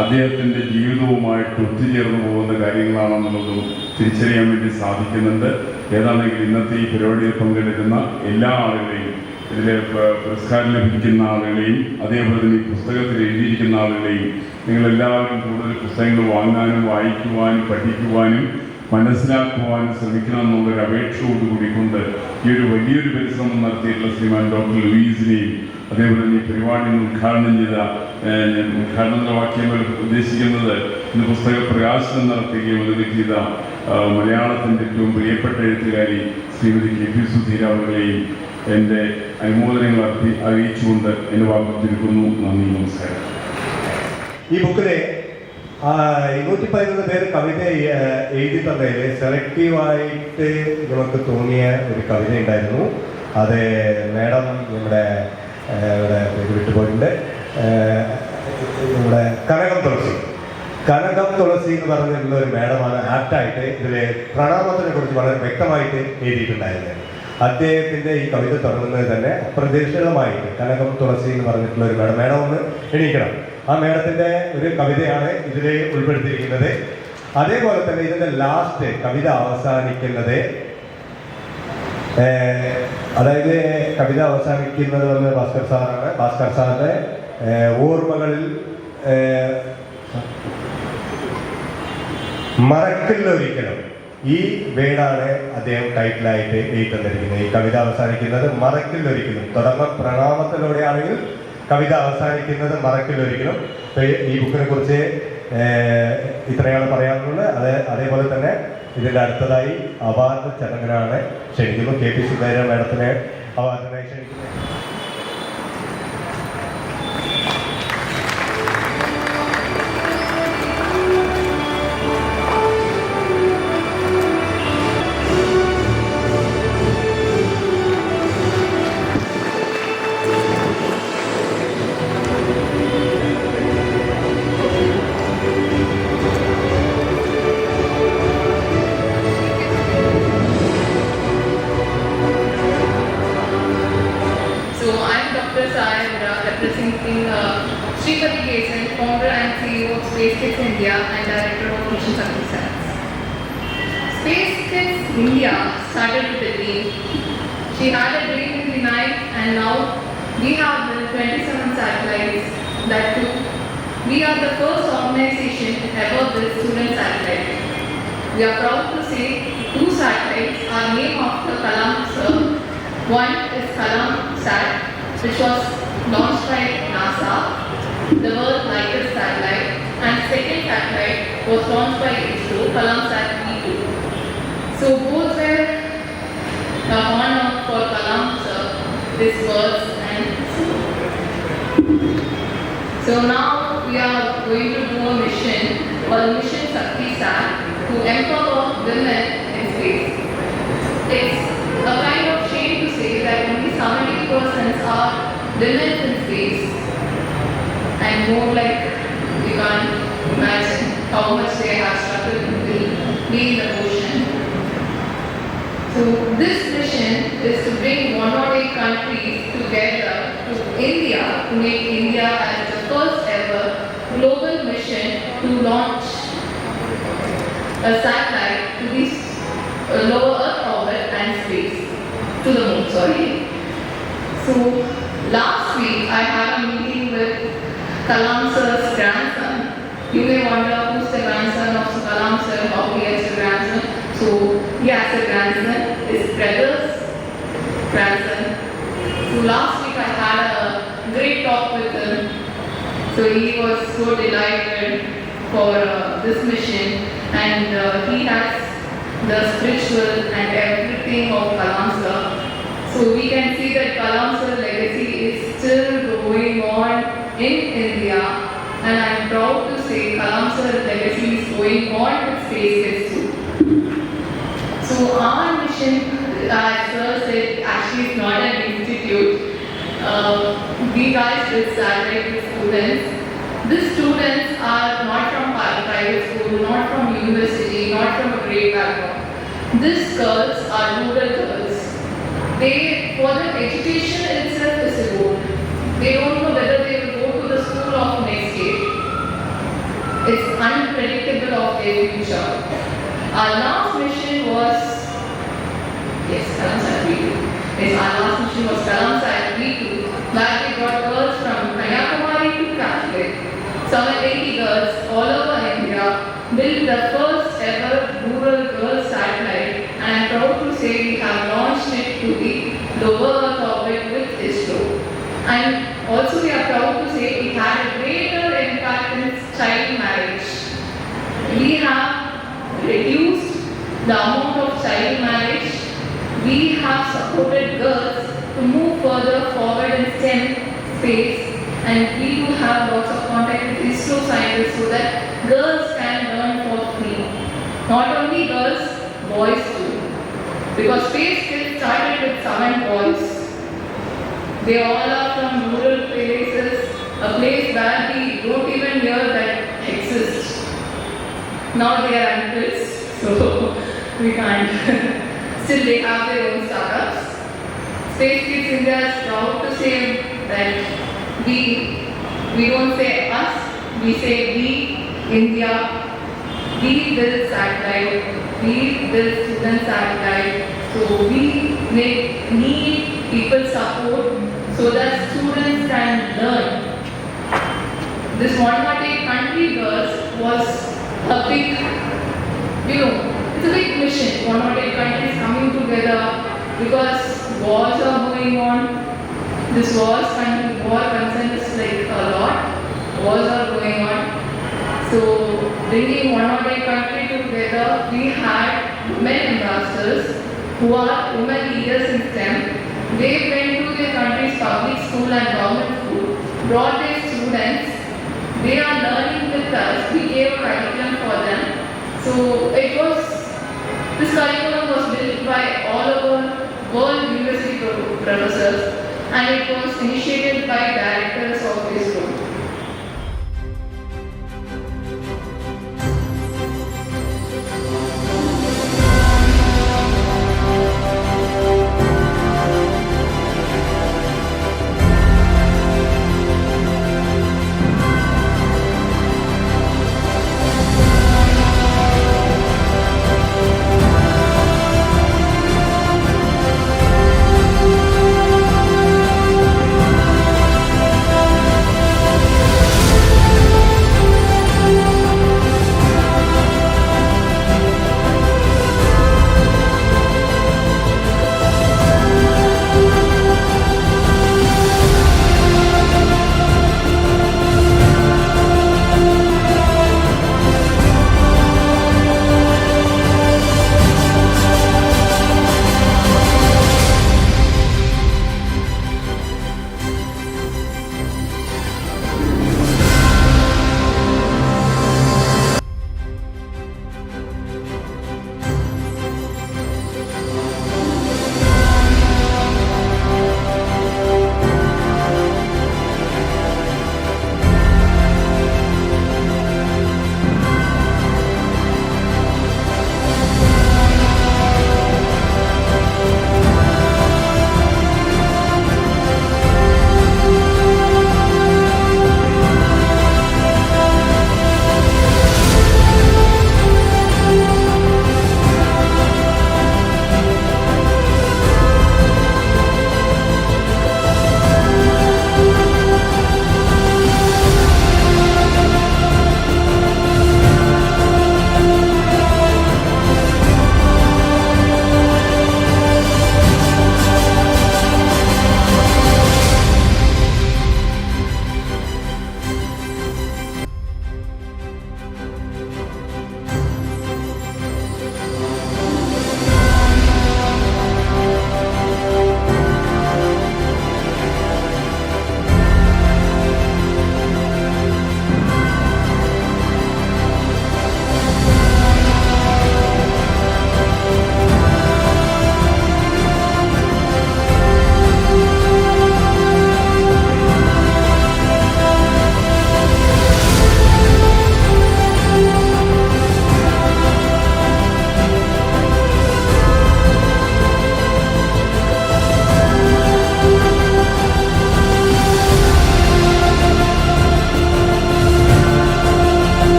അദ്ദേഹത്തിൻ്റെ ജീവിതവുമായിട്ട് ഒത്തുചേർന്ന് പോകുന്ന കാര്യങ്ങളാണെന്നുള്ളതും തിരിച്ചറിയാൻ വേണ്ടി സാധിക്കുന്നുണ്ട്. ഏതാണെങ്കിലും ഇന്നത്തെ ഈ പരിപാടിയിൽ പങ്കെടുക്കുന്ന എല്ലാ ആളുകളെയും, ഇതിലെ പുരസ്കാരം ലഭിക്കുന്ന ആളുകളെയും അതേപോലെ തന്നെ ഈ പുസ്തകത്തിൽ എഴുതിയിരിക്കുന്ന ആളുകളെയും നിങ്ങളെല്ലാവരും കൂടുതൽ പുസ്തകങ്ങൾ വാങ്ങാനും വായിക്കുവാനും പഠിക്കുവാനും മനസ്സിലാക്കുവാനും ശ്രമിക്കണം എന്നുള്ളൊരു അപേക്ഷയോടുകൂടി കൊണ്ട് ഈ ഒരു വലിയൊരു പരിശ്രമം നടത്തിയിട്ടുള്ള ശ്രീമാൻ ഡോക്ടർ ലൂയിസിനെയും അതേപോലെ തന്നെ ഈ പരിപാടി ഉദ്ഘാടനം ചെയ്ത ഉദ്ഘാടന വാക്യങ്ങൾ ഉദ്ദേശിക്കുന്നത് ഇന്ന് പുസ്തക പ്രകാശനം നടത്തുകയും അതൊക്കെ ചെയ്ത മലയാളത്തിൻ്റെ ഏറ്റവും പ്രിയപ്പെട്ട എഴുത്തുകാരി ശ്രീമതി KP സുധീര അവരുടെയും എൻ്റെ അനുമോദനങ്ങൾ അറിയിച്ചുകൊണ്ട് എൻ്റെ വാക്ക് ചുരുക്കുന്നു. നന്ദി, നമസ്കാരം. ഈ ബുക്കിലെ 211 പേര് കവിത എഴുതി തന്നതിൽ സെലക്റ്റീവായിട്ട് നമുക്ക് തോന്നിയ ഒരു കവിത ഉണ്ടായിരുന്നു. അത് മേഡം നമ്മുടെ പേര് വിട്ടുപോയിട്ടുണ്ട്, നമ്മുടെ കനകം തുളസി എന്ന് പറഞ്ഞിട്ടുള്ള ഒരു മേഡമാണ് ആപ്റ്റായിട്ട് ഇതിൽ പ്രണാമത്തിനെ കുറിച്ച് വളരെ വ്യക്തമായിട്ട് എഴുതിയിട്ടുണ്ടായിരുന്നത്. അദ്ദേഹത്തിൻ്റെ ഈ കവിത തുടങ്ങുന്നത് തന്നെ അപ്രതീക്ഷിതമായിട്ട് കനകം തുളസി എന്ന് പറഞ്ഞിട്ടുള്ള ഒരു മേഡം ഒന്ന് എണീക്കണം. ആ മേഡത്തിൻ്റെ ഒരു കവിതയാണ് ഇതിൽ ഉൾപ്പെടുത്തിയിരിക്കുന്നത്. അതേപോലെ തന്നെ ഇതിൻ്റെ ലാസ്റ്റ് കവിത അവസാനിക്കുന്നത്, അതായത് കവിത അവസാനിക്കുന്നത് വന്ന് ഭാസ്കർ സാറാണ്. ഭാസ്കർ സാറിൻ്റെ ഓർമ്മകളിൽ മറക്കില്ലൊരിക്കലും, ഈ വേടാണ് അദ്ദേഹം ടൈറ്റിലായിട്ട് എഴുതി തന്നിരിക്കുന്നത്. ഈ കവിത അവസാനിക്കുന്നത് മറക്കില്ലൊരിക്കലും. തുടങ്ങ പ്രണാമത്തിലൂടെയാണെങ്കിൽ കവിത അവസാനിക്കുന്നത് മറക്കില്ലൊരിക്കലും. ഈ ബുക്കിനെ കുറിച്ച് ഇത്രയാണ് പറയാനുള്ളത്. അതേപോലെ തന്നെ ഇതിൻ്റെ അടുത്തതായി അവാർഡ് ചടങ്ങിനാണ് ക്ഷണിക്കുന്നു. KP സുധീര മേഡത്തിനെ അവാർഡിനായി ക്ഷണിക്കുന്നു. Space Kids India and Director of Mission Success. Space Kids India started with a dream. She had a dream in the night, and now we have the 27 satellites. That too, we are the first organization ever built student satellite. We are proud to say 2 satellites are named after Kalam sir. One is Kalam Sat, which was launched by NASA, the world's largest satellite, and second satellite was launched by ISRO, KalamSat V2. So both were honor for Kalam sir, his words and so now we are going to do a mission called Mission Shakti-Sat to empower women in space. It's a kind of shame to say that only 70% are women in space. and more like you can't imagine how much they have struggled to be in the ocean. So this mission is to bring 108 countries together to India to make India as the first ever global mission to launch a satellite to the lower Earth orbit and space, to the moon, sorry. So last week I had a meeting with Kalam sir's grandson. You may wonder who's the grandson of Kalam sir, how he has a grandson. So he has a grandson, his brother's grandson. So last week I had a great talk with him. So he was so delighted for this mission, and he has the spiritual and everything of Kalam sir. So we can see that Kalam sir's legacy is still going on in India, and I am proud to say Kalam sir's legacy is going on with SpaceX too. So our mission, as sir said, actually is not an institute. We guys will satellite with students. These students are not from private school, not from university, not from a great background. These girls are rural girls. For their education itself is a goal. They don't know whether they will go to the school of next year. It's unpredictable of their future. Our last mission was, yes, Kalam Sat V2. Yes, our last mission was Kalam Sat V2, where we got girls from Kanyakumari to Kashmir. 780 girls all over India built the first ever rural girls satellite, and I am proud to say we have launched it to the lower Earth orbit with ISRO. And also we are proud to say it had a greater impact in child marriage. We have reduced the amount of child marriage. We have supported girls to move further forward in STEM space, and we do have lots of contact with ISRO scientists so that girls can learn for free. Not only girls, boys too. Because Space Kids started with 7 boys. They all are from rural places, a place where we don't even hear that exists. Now they are uncles, so we can't. Still they have their own startups. Space Kids India is proud to say that we don't say us, we say we, India. We build satellite, we build student satellite. So we need people support so that students can learn. This 108 country girls was a big, it's a big mission. 108 countries coming together because wars are going on. This war concern is like a lot. Wars are going on. So bringing 108 countries together, we had women ambassadors who are women leaders in STEM. They went to their country's public school and government school, brought their students. They are learning with us. We gave a curriculum for them. So this curriculum was built by all our world university professors, and it was initiated by directors of ISRO.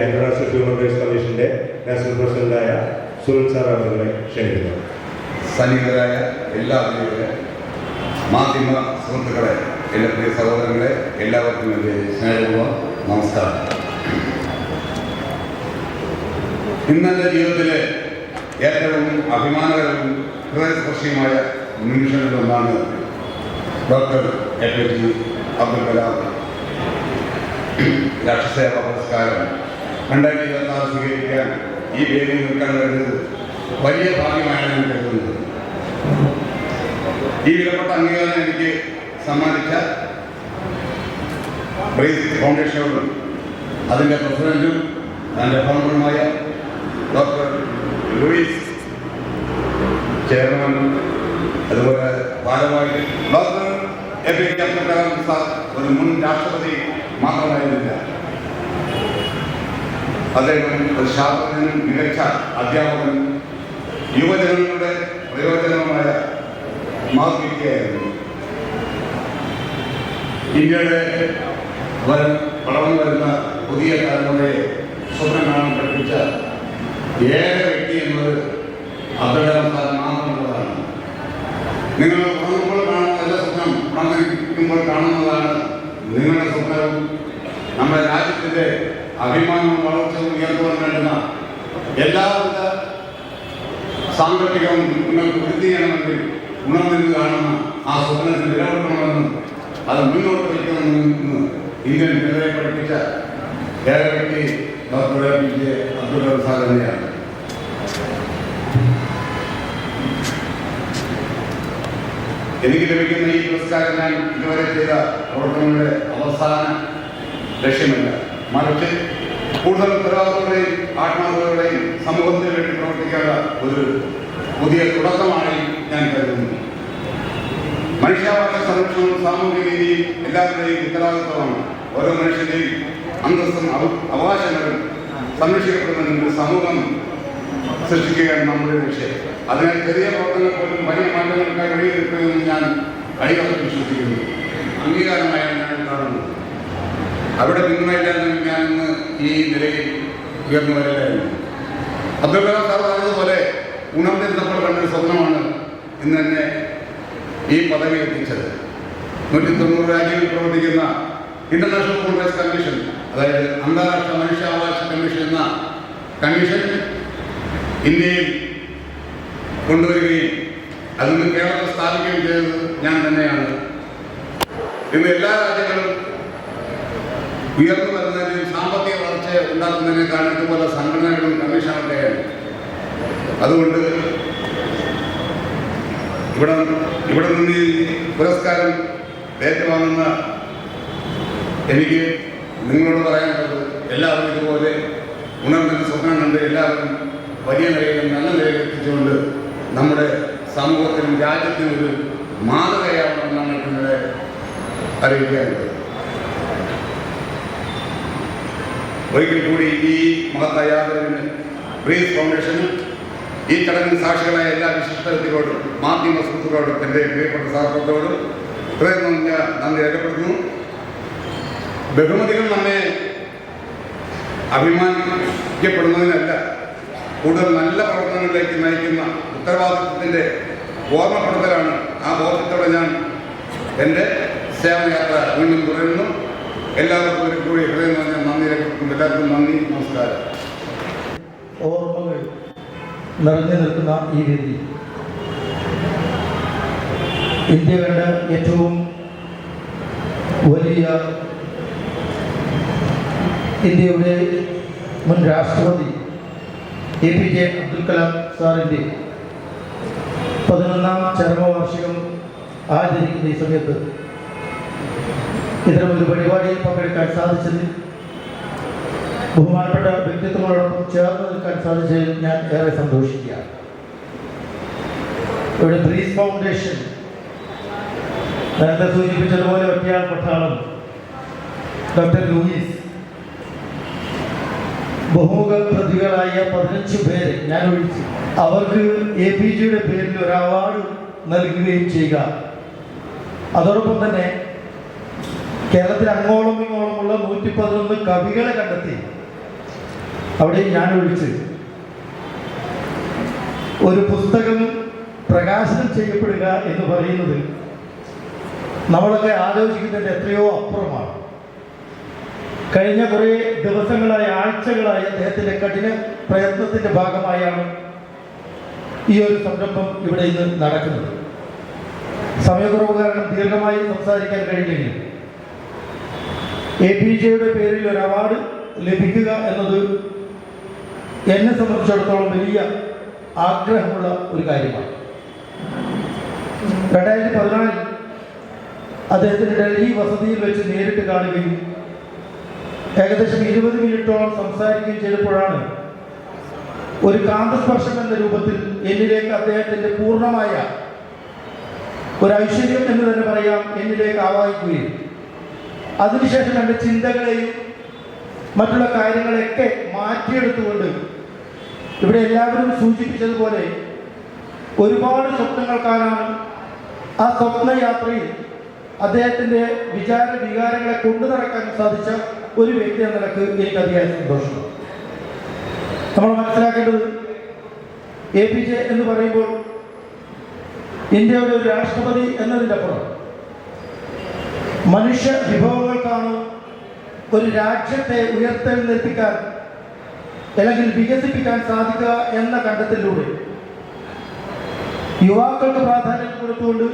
International human rights കമ്മീഷന്റെ നാഷണൽ പ്രസിഡന്റായ സുനിൽ സാർ അവരുടെ ക്ഷണിക്കുന്നു. സന്നിഹിതരായ എല്ലാ അതിഥികളെ, മാധ്യമ സുഹൃത്തുക്കളെ, എൻ്റെ പ്രിയ സഹോദരങ്ങളെ, എല്ലാവർക്കും എൻ്റെ സ്നേഹപൂർവ്വം നമസ്കാരം. ഇന്നെൻ്റെ ജീവിതത്തിലെ ഏറ്റവും അഭിമാനകരവും ഹൃദയസ്പർശിയുമായ നിമിഷങ്ങളിലൊന്നാണ് ഡോക്ടർ APJ അബ്ദുൽ കലാം രാഷ്ട്രസേവാ പുരസ്കാരം 2026 സ്വീകരിക്കാൻ ഈ വേദിയിൽ നിൽക്കാൻ കഴിഞ്ഞത് വലിയ ഭാഗ്യമായാണ് ഞാൻ കരുതുന്നത്. ഈ വിലപ്പെട്ട അംഗീകാരം എനിക്ക് സമ്മാനിച്ച ബ്രേസ് ഫൗണ്ടേഷനോടും അതിൻ്റെ പ്രസിഡന്റും അതിൻ്റെ ഫൗണ്ടറുമായ ഡോക്ടർ ലൂയിസ് ചെയർമാനും അതുപോലെ ഭാരവാഹി doctor APJ Abdul Kalam sir ഒരു മുൻ രാഷ്ട്രപതി മാത്രമായിരുന്നില്ല. അദ്ദേഹം ഒരു ശാസ്ത്രജ്ഞനും മികച്ച അധ്യാപകനും യുവജനങ്ങളുടെ പ്രയോജനവുമായ മാതൃകയായിരുന്നു. ഇന്ത്യയുടെ വളർന്നു വരുന്ന പുതിയ തലമുറയെ സ്വപ്നം കാണാൻ പഠിപ്പിച്ച ഏക വ്യക്തി എന്നത് അബ്ദുൽ കലാം സാർ മാത്രമുള്ളതാണ്. നിങ്ങൾ ഉണർന്നുമ്പോൾ കാണുന്നതല്ല സ്വപ്നം, ഉണർന്നിരിക്കുമ്പോൾ കാണുന്നതാണ് നിങ്ങളുടെ സ്വപ്നവും. നമ്മുടെ രാജ്യത്തിൻ്റെ അഭിമാനവും വളർച്ചയും ഉയർത്തുവാൻ വേണ്ടുന്ന എല്ലാവിധ സാങ്കേതികവും നിങ്ങൾക്ക് വൃത്തി ചെയ്യണമെങ്കിൽ ഉണർന്നിരുന്ന് കാണുന്ന ആ സ്വപ്നത്തിൽ നിലനിർത്തണമെന്നും അത് മുന്നോട്ട് വയ്ക്കണമെന്ന് ഇന്ത്യൻ ജനതയെ പഠിപ്പിച്ച ഏക വ്യക്തി doctor APJ Abdul Kalam sir തന്നെയാണ്. എനിക്ക് ലഭിക്കുന്ന ഈ പുരസ്കാരം ഞാൻ ഇതുവരെ ചെയ്ത പ്രവർത്തനങ്ങളുടെ അവസാന ലക്ഷ്യമല്ല, മറിച്ച് കൂടുതൽ ഉത്തരവാദിത്തങ്ങളുടെയും ആത്മാർത്ഥതകളുടെയും സമൂഹത്തിന് വേണ്ടി പ്രവർത്തിക്കാനുള്ള ഒരു പുതിയ തുടക്കമായി ഞാൻ കരുതുന്നു. മനുഷ്യാവകാശ സംരക്ഷണവും സാമൂഹിക നീതിയും എല്ലാവരുടെയും ഉത്തരവാദിത്തമാണ്. ഓരോ മനുഷ്യന്റെയും അന്തസ്സും അവകാശങ്ങളും സംരക്ഷിക്കപ്പെടുന്നതിന് സമൂഹം സൃഷ്ടിക്കുകയാണ് നമ്മുടെ ലക്ഷ്യം. അതിനാൽ ചെറിയ പ്രവർത്തനങ്ങൾ പോലും വലിയ മാറ്റങ്ങൾക്കായി വഴിയൊരുക്കുമെന്ന് ഞാൻ അടിയുറച്ച് വിശ്വസിക്കുന്നു. അംഗീകാരമായാണ് ഞാൻ കാണുന്നത്. അവിടെ പിന്തുണയില്ലാതെ ഞാനിന്ന് ഈ നിലയിൽ ഉയർന്നു വരില്ലായിരുന്നു. അബ്ദുൽ കലാം സാർ പറഞ്ഞതുപോലെ ഉണർന്നിരുന്നപ്പോൾ കണ്ടൊരു സ്വപ്നമാണ് ഇന്ന് തന്നെ ഈ പദവി എത്തിച്ചത്. 190 രാജ്യങ്ങളിൽ പ്രവർത്തിക്കുന്ന ഇന്റർനാഷണൽ ഹ്യൂമൻ റൈറ്റ്സ് കമ്മീഷൻ, അതായത് അന്താരാഷ്ട്ര മനുഷ്യാവകാശ കമ്മീഷൻ എന്ന കമ്മീഷൻ ഇന്ത്യയിൽ കൊണ്ടുവരികയും അതിന് കേരളത്തിൽ സ്ഥാപിക്കുകയും ചെയ്തത് ഞാൻ തന്നെയാണ്. ഇന്ന് എല്ലാ രാജ്യങ്ങളും ഉയർന്നു വരുന്നതിനും സാമ്പത്തിക വളർച്ച ഉണ്ടാക്കുന്നതിനേക്കാൾ ഇതുപോലെ സംഘടനകളും കമ്മീഷനൊക്കെയാണ്. അതുകൊണ്ട് ഇവിടെ നിന്ന് ഈ പുരസ്കാരം ഏറ്റുവാങ്ങുന്ന എനിക്ക് നിങ്ങളോട് പറയാനുള്ളത്, എല്ലാവരും ഇതുപോലെ ഉണർന്നൊരു സ്വപ്നം കണ്ട് എല്ലാവരും വലിയ നിലയിലും നല്ല നിലയിൽ എത്തിച്ചുകൊണ്ട് നമ്മുടെ സമൂഹത്തിനും രാജ്യത്തിനും ഒരു മാതൃകയാവണമെന്നാണ് നിങ്ങളെ അറിയിക്കാനുള്ളത്. ഒരിക്കൽ കൂടി ഈ മഹത്തായ യാത്രത്തിന് ബ്രേസ് ഫൗണ്ടേഷനും ഈ ചടങ്ങിന് സാക്ഷികളായ എല്ലാ വിശിഷ്ട വ്യക്തികളോടും മാധ്യമ സുഹൃത്തുക്കളോടും എൻ്റെ പ്രിയപ്പെട്ട സഹപ്രവർത്തകരോടും ഹൃദയം നന്ദി രേഖപ്പെടുത്തുന്നു. ബഹുമതികൾ നമ്മെ അഭിമാനിക്കപ്പെടുന്നതിനല്ല, കൂടുതൽ നല്ല പ്രവർത്തനങ്ങളിലേക്ക് നയിക്കുന്ന ഉത്തരവാദിത്വത്തിൻ്റെ ഓർമ്മപ്പെടുത്തലാണ്. ആ ബോധത്തോടെ ഞാൻ എൻ്റെ സേവനയാത്ര വീണ്ടും തുടരുന്നു. എല്ലാവർക്കും ഒരു കൂടി ഹൃദയം നന്ദി രേഖപ്പെടുത്തുന്നു. എല്ലാവർക്കും നന്ദി, നമസ്കാരം. ഓർമ്മകൾ നിറഞ്ഞു നിൽക്കുന്ന ഈ വേദി ഇന്ത്യ കണ്ട ഏറ്റവും വലിയ ഇന്ത്യയുടെ മുൻ രാഷ്ട്രപതി APJ അബ്ദുൽ കലാം സാറിൻ്റെ 11ാം ചരമവാർഷികം ആചരിക്കുന്ന ഈ സമയത്ത് ഇത്തരമൊരു പരിപാടിയിൽ പങ്കെടുക്കാൻ സാധിച്ചതിൽ, ബഹുമാനപ്പെട്ട വ്യക്തിത്വങ്ങളോടൊപ്പം ചേർന്ന് നിൽക്കാൻ സാധിച്ചതിൽ ഞാൻ ഏറെ സന്തോഷിക്കുകയാണ്. ഇവിടെ ബ്രീസ് ഫൗണ്ടേഷൻ നേരത്തെ സൂചിപ്പിച്ചതുപോലെ ഒറ്റയാൾ പട്ടാളം ഡോക്ടർ ലൂയിസ്, ബഹുമുഖ പ്രതികളായ 15 പേരെ ഞാൻ ഒഴിച്ചു അവർക്ക് APJയുടെ പേരിൽ ഒരു അവാർഡ് നൽകുകയും ചെയ്യുക. അതോടൊപ്പം തന്നെ കേരളത്തിൽ അങ്ങോളം ഇങ്ങോളമുള്ള 111 കവികളെ കണ്ടെത്തി അവിടെ ഞാൻ ഒഴിച്ച് ഒരു പുസ്തകം പ്രകാശനം ചെയ്യപ്പെടുക എന്ന് പറയുന്നത് നമ്മളൊക്കെ ആലോചിക്കുന്നതിൻ്റെ എത്രയോ അപ്പുറമാണ്. കഴിഞ്ഞ കുറേ ദിവസങ്ങളായി, ആഴ്ചകളായി അദ്ദേഹത്തിൻ്റെ കഠിന പ്രയത്നത്തിൻ്റെ ഭാഗമായാണ് ഈ ഒരു സംരംഭം ഇവിടെ ഇന്ന് നടക്കുന്നത്. സമയക്കുറവ് കാരണം ദീർഘമായി സംസാരിക്കാൻ കഴിയില്ലെങ്കിൽ APJയുടെ പേരിൽ ഒരു അവാർഡ് ലഭിക്കുക എന്നത് എന്നെ സംബന്ധിച്ചിടത്തോളം വലിയ ആഗ്രഹമുള്ള ഒരു കാര്യമാണ്. 2014 അദ്ദേഹത്തിൻ്റെ ഡൽഹി വസതിയിൽ വെച്ച് നേരിട്ട് കാണുകയും ഏകദേശം 20 മിനിറ്റോളം സംസാരിക്കുകയും ചെയ്തപ്പോഴാണ് ഒരു കാന്തസ്പർശം എന്ന രൂപത്തിൽ എന്നിലേക്ക് അദ്ദേഹത്തിൻ്റെ പൂർണ്ണമായ ഒരു ഐശ്വര്യം എന്ന് തന്നെ പറയാം എന്നിലേക്ക് ആവാഹിക്കുകയും അതിനുശേഷം എൻ്റെ ചിന്തകളെയും മറ്റുള്ള കാര്യങ്ങളെയൊക്കെ മാറ്റിയെടുത്തുകൊണ്ട് ഇവിടെ എല്ലാവരും സൂചിപ്പിച്ചതുപോലെ ഒരുപാട് സ്വപ്നങ്ങൾ കാണാനും ആ സ്വപ്നയാത്രയിൽ അദ്ദേഹത്തിൻ്റെ വികാരങ്ങളെ കൊണ്ടു നടക്കാനും സാധിച്ച ഒരു വ്യക്തി എന്ന നിലക്ക് എനിക്ക് അതിയായ സന്തോഷമാണ്. നമ്മൾ മനസ്സിലാക്കേണ്ടത് APJ എന്ന് പറയുമ്പോൾ ഇന്ത്യയുടെ ഒരു രാഷ്ട്രപതി എന്നതിനപ്പുറം മനുഷ്യ വിഭവങ്ങൾക്കാണ് ഒരു രാജ്യത്തെ ഉയർത്തെഴുന്നേൽപ്പിക്കാൻ അല്ലെങ്കിൽ വികസിപ്പിക്കാൻ സാധിക്കുക എന്ന കണ്ടെത്തലിലൂടെ യുവാക്കൾക്ക് പ്രാധാന്യം കൊടുത്തുകൊണ്ട്,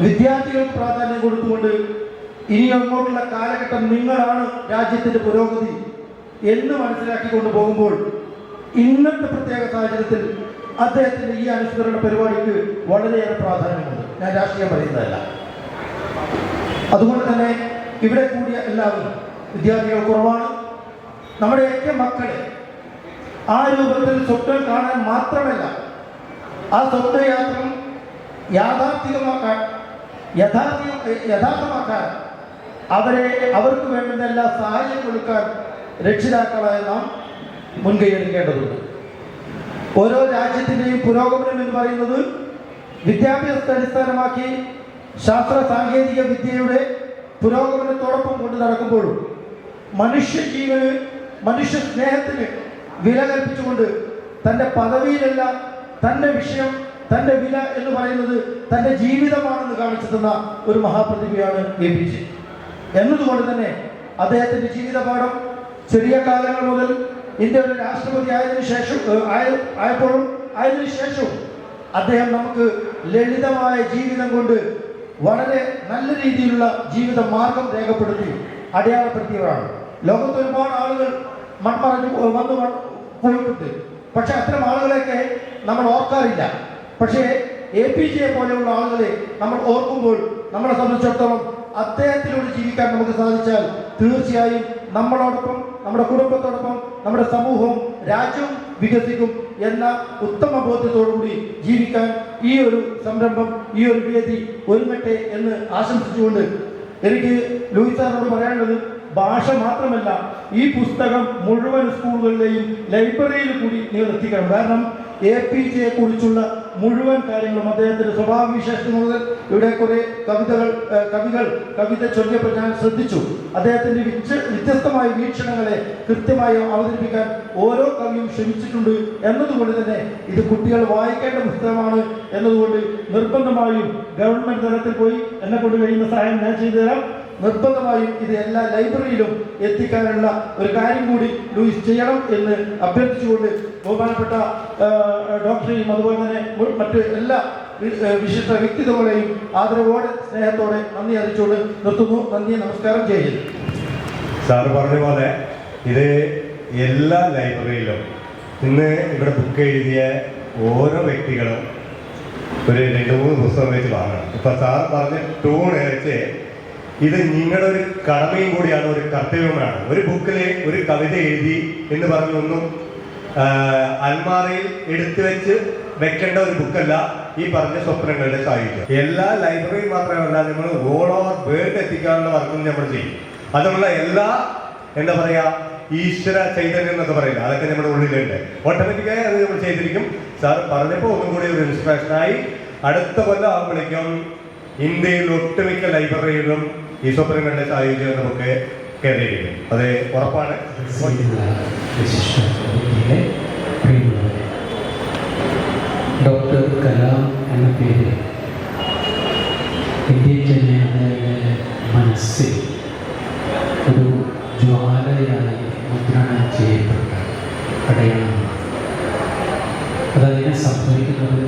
വിദ്യാർത്ഥികൾക്ക് പ്രാധാന്യം കൊടുത്തുകൊണ്ട് ഇനി അങ്ങോട്ടുള്ള കാലഘട്ടം നിങ്ങളാണ് രാജ്യത്തിൻ്റെ പുരോഗതി എന്ന് മനസ്സിലാക്കിക്കൊണ്ട് പോകുമ്പോൾ ഇന്നത്തെ പ്രത്യേക സാഹചര്യത്തിൽ അദ്ദേഹത്തിൻ്റെ ഈ അനുസ്മരണ പരിപാടിക്ക് വളരെയേറെ പ്രാധാന്യമുണ്ട്. ഞാൻ രാഷ്ട്രീയം പറയുന്നതല്ല. അതുകൊണ്ട് തന്നെ ഇവിടെ കൂടിയ എല്ലാവരും വിദ്യാർത്ഥികൾ കുറവാണ്. നമ്മുടെയൊക്കെ മക്കളെ ആ രൂപത്തിൽ സ്വപ്നം കാണാൻ മാത്രമല്ല, ആ സ്വപ്നയാത്ര യഥാർത്ഥമാക്കാൻ അവർക്ക് വേണ്ടുന്ന എല്ലാ സഹായം കൊടുക്കാൻ രക്ഷിതാക്കളായ നാം മുൻകൈയെടുക്കേണ്ടതുണ്ട്. ഓരോ രാജ്യത്തിൻ്റെയും പുരോഗമനം എന്ന് പറയുന്നത് വിദ്യാഭ്യാസത്തെ അടിസ്ഥാനമാക്കി ശാസ്ത്ര സാങ്കേതിക വിദ്യയുടെ പുരോഗമനത്തോടൊപ്പം കൊണ്ടു നടക്കുമ്പോഴും മനുഷ്യജീവന്, മനുഷ്യ സ്നേഹത്തിന് വില കൽപ്പിച്ചുകൊണ്ട് തൻ്റെ പദവിയിലല്ല തൻ്റെ വിഷയം, തൻ്റെ വില എന്ന് പറയുന്നത് തൻ്റെ ജീവിതമാണെന്ന് കാണിച്ചു തന്ന ഒരു മഹാപ്രതിഭയാണ് APJ. എന്നതുകൊണ്ട് തന്നെ അദ്ദേഹത്തിൻ്റെ ജീവിതപാഠം ചെറിയ കാലങ്ങൾ മുതൽ ഇന്ത്യയുടെ രാഷ്ട്രപതി ആയതിനു ശേഷവും അദ്ദേഹം നമുക്ക് ലളിതമായ ജീവിതം കൊണ്ട് വളരെ നല്ല രീതിയിലുള്ള ജീവിത മാർഗം രേഖപ്പെടുത്തി അടയാളപ്പെടുത്തിയവരാണ്. ലോകത്ത് ഒരുപാട് ആളുകൾ മൺമറഞ്ഞു പോയിട്ടുണ്ട്. പക്ഷെ അത്തരം ആളുകളെയൊക്കെ നമ്മൾ ഓർക്കാറില്ല. പക്ഷേ APJ പോലെയുള്ള ആളുകളെ നമ്മൾ ഓർക്കുമ്പോൾ നമ്മളെ സംബന്ധിച്ചിടത്തോളം അദ്ദേഹത്തിലൂടെ ജീവിക്കാൻ നമുക്ക് സാധിച്ചാൽ തീർച്ചയായും നമ്മളോടൊപ്പം, നമ്മുടെ കുടുംബത്തോടൊപ്പം നമ്മുടെ സമൂഹവും രാജ്യവും വികസിക്കും എന്ന ഉത്തമ ബോധ്യത്തോടുകൂടി ജീവിക്കാൻ ഈ ഒരു സംരംഭം, ഈ ഒരു വേദി ഒരുങ്ങട്ടെ എന്ന് ആശംസിച്ചുകൊണ്ട് എനിക്ക് ലൂയിസ് സാറിനോട് പറയാനുള്ളത്, ഭാഷ മാത്രമല്ല, ഈ പുസ്തകം മുഴുവൻ സ്കൂളുകളിലെയും ലൈബ്രറിയിൽ കൂടി നിങ്ങൾ എത്തിക്കണം. കാരണം APJയെ കുറിച്ചുള്ള മുഴുവൻ കാര്യങ്ങളും അദ്ദേഹത്തിൻ്റെ സ്വഭാവവിശേഷങ്ങൾ, ഇവിടെ കുറേ കവിത ചൊല്ലിയപ്പോൾ ഞാൻ ശ്രദ്ധിച്ചു. അദ്ദേഹത്തിൻ്റെ വ്യത്യസ്തമായ വീക്ഷണങ്ങളെ കൃത്യമായി അവതരിപ്പിക്കാൻ ഓരോ കവിയും ശ്രമിച്ചിട്ടുണ്ട് എന്നതുകൊണ്ട് തന്നെ ഇത് കുട്ടികൾ വായിക്കേണ്ട പുസ്തകമാണ് എന്നതുകൊണ്ട് നിർബന്ധമായും ഗവൺമെൻറ് തലത്തിൽ പോയി എന്നെ കൊണ്ട് കഴിയുന്ന സഹായം ഞാൻ ചെയ്തു തരാം. നിർബന്ധമായും ഇത് എല്ലാ ലൈബ്രറിയിലും എത്തിക്കാനുള്ള ഒരു കാര്യം കൂടി ലൂയിസ് ചെയ്യണം എന്ന് അഭ്യർത്ഥിച്ചുകൊണ്ട് ബഹുമാനപ്പെട്ട ഡോക്ടറെയും അതുപോലെ തന്നെ മറ്റ് എല്ലാ വിശിഷ്ട വ്യക്തിത്വങ്ങളെയും ആദരവോടെ സ്നേഹത്തോടെ നന്ദി അറിയിച്ചുകൊണ്ട് നിർത്തുന്നു. നന്ദി, നമസ്കാരം, ജയ് ഹിന്ദ്. സാറ് പറഞ്ഞ പോലെ ഇത് എല്ലാ ലൈബ്രറിയിലും ഇന്ന് ഇവിടെ ബുക്ക് എഴുതിയ ഓരോ വ്യക്തികളും ഒരു 2-3 പുസ്തകം വെച്ച് വാങ്ങണം. ഇപ്പം സാർ പറഞ്ഞ ടൂൺ വെച്ച് ഇത് നിങ്ങളുടെ ഒരു കടമയും കൂടിയാണ്, ഒരു കർത്തവ്യമാണ്. ഒരു ബുക്കിൽ ഒരു കവിത എഴുതി എന്ന് പറഞ്ഞൊന്നും അൽമാറയിൽ എടുത്തു വെച്ച് വെക്കേണ്ട ഒരു ബുക്കല്ല ഈ പറഞ്ഞ സ്വപ്നങ്ങളുടെ സാഹിത്യം. എല്ലാ ലൈബ്രറി മാത്രമല്ല, നമ്മൾ ഓൾ ഓവർ വേൾഡ് എത്തിക്കാനുള്ള വർക്കും നമ്മൾ ചെയ്യും. അതിനുള്ള എല്ലാ എന്താ പറയുക, ഈശ്വര ചൈതന്യം എന്നൊക്കെ പറയില്ല, അതൊക്കെ നമ്മുടെ ഉള്ളിലുണ്ട്. ഓട്ടോമാറ്റിക്കായി അത് നമ്മൾ ചെയ്തിരിക്കും. സാർ പറഞ്ഞപ്പോൾ ഒന്നും കൂടി ഒരു ഇൻസ്പിറേഷനായി. അടുത്ത കൊല്ലം ആകുമ്പോഴേക്കും ഇന്ത്യയിൽ ഒട്ടുമിക്ക ലൈബ്രറികളിലും ഈ സ്വപ്നങ്ങളുടെ സാഹിത്യം നമുക്ക് കയറിയിരിക്കും. അത് ഉറപ്പാണ്. വിശിഷ്ട പ്രിയമുള്ളവരെ, ഡോക്ടർ കലാം എന്ന പേര് ഇന്ത്യൻ ജനതയുടെ മനസ്സിൽ ഒരു ജ്വാലയായി മുദ്രണം ചെയ്യപ്പെട്ട അടയാളമാണ്. അതങ്ങനെ സംഭവിക്കുന്നത്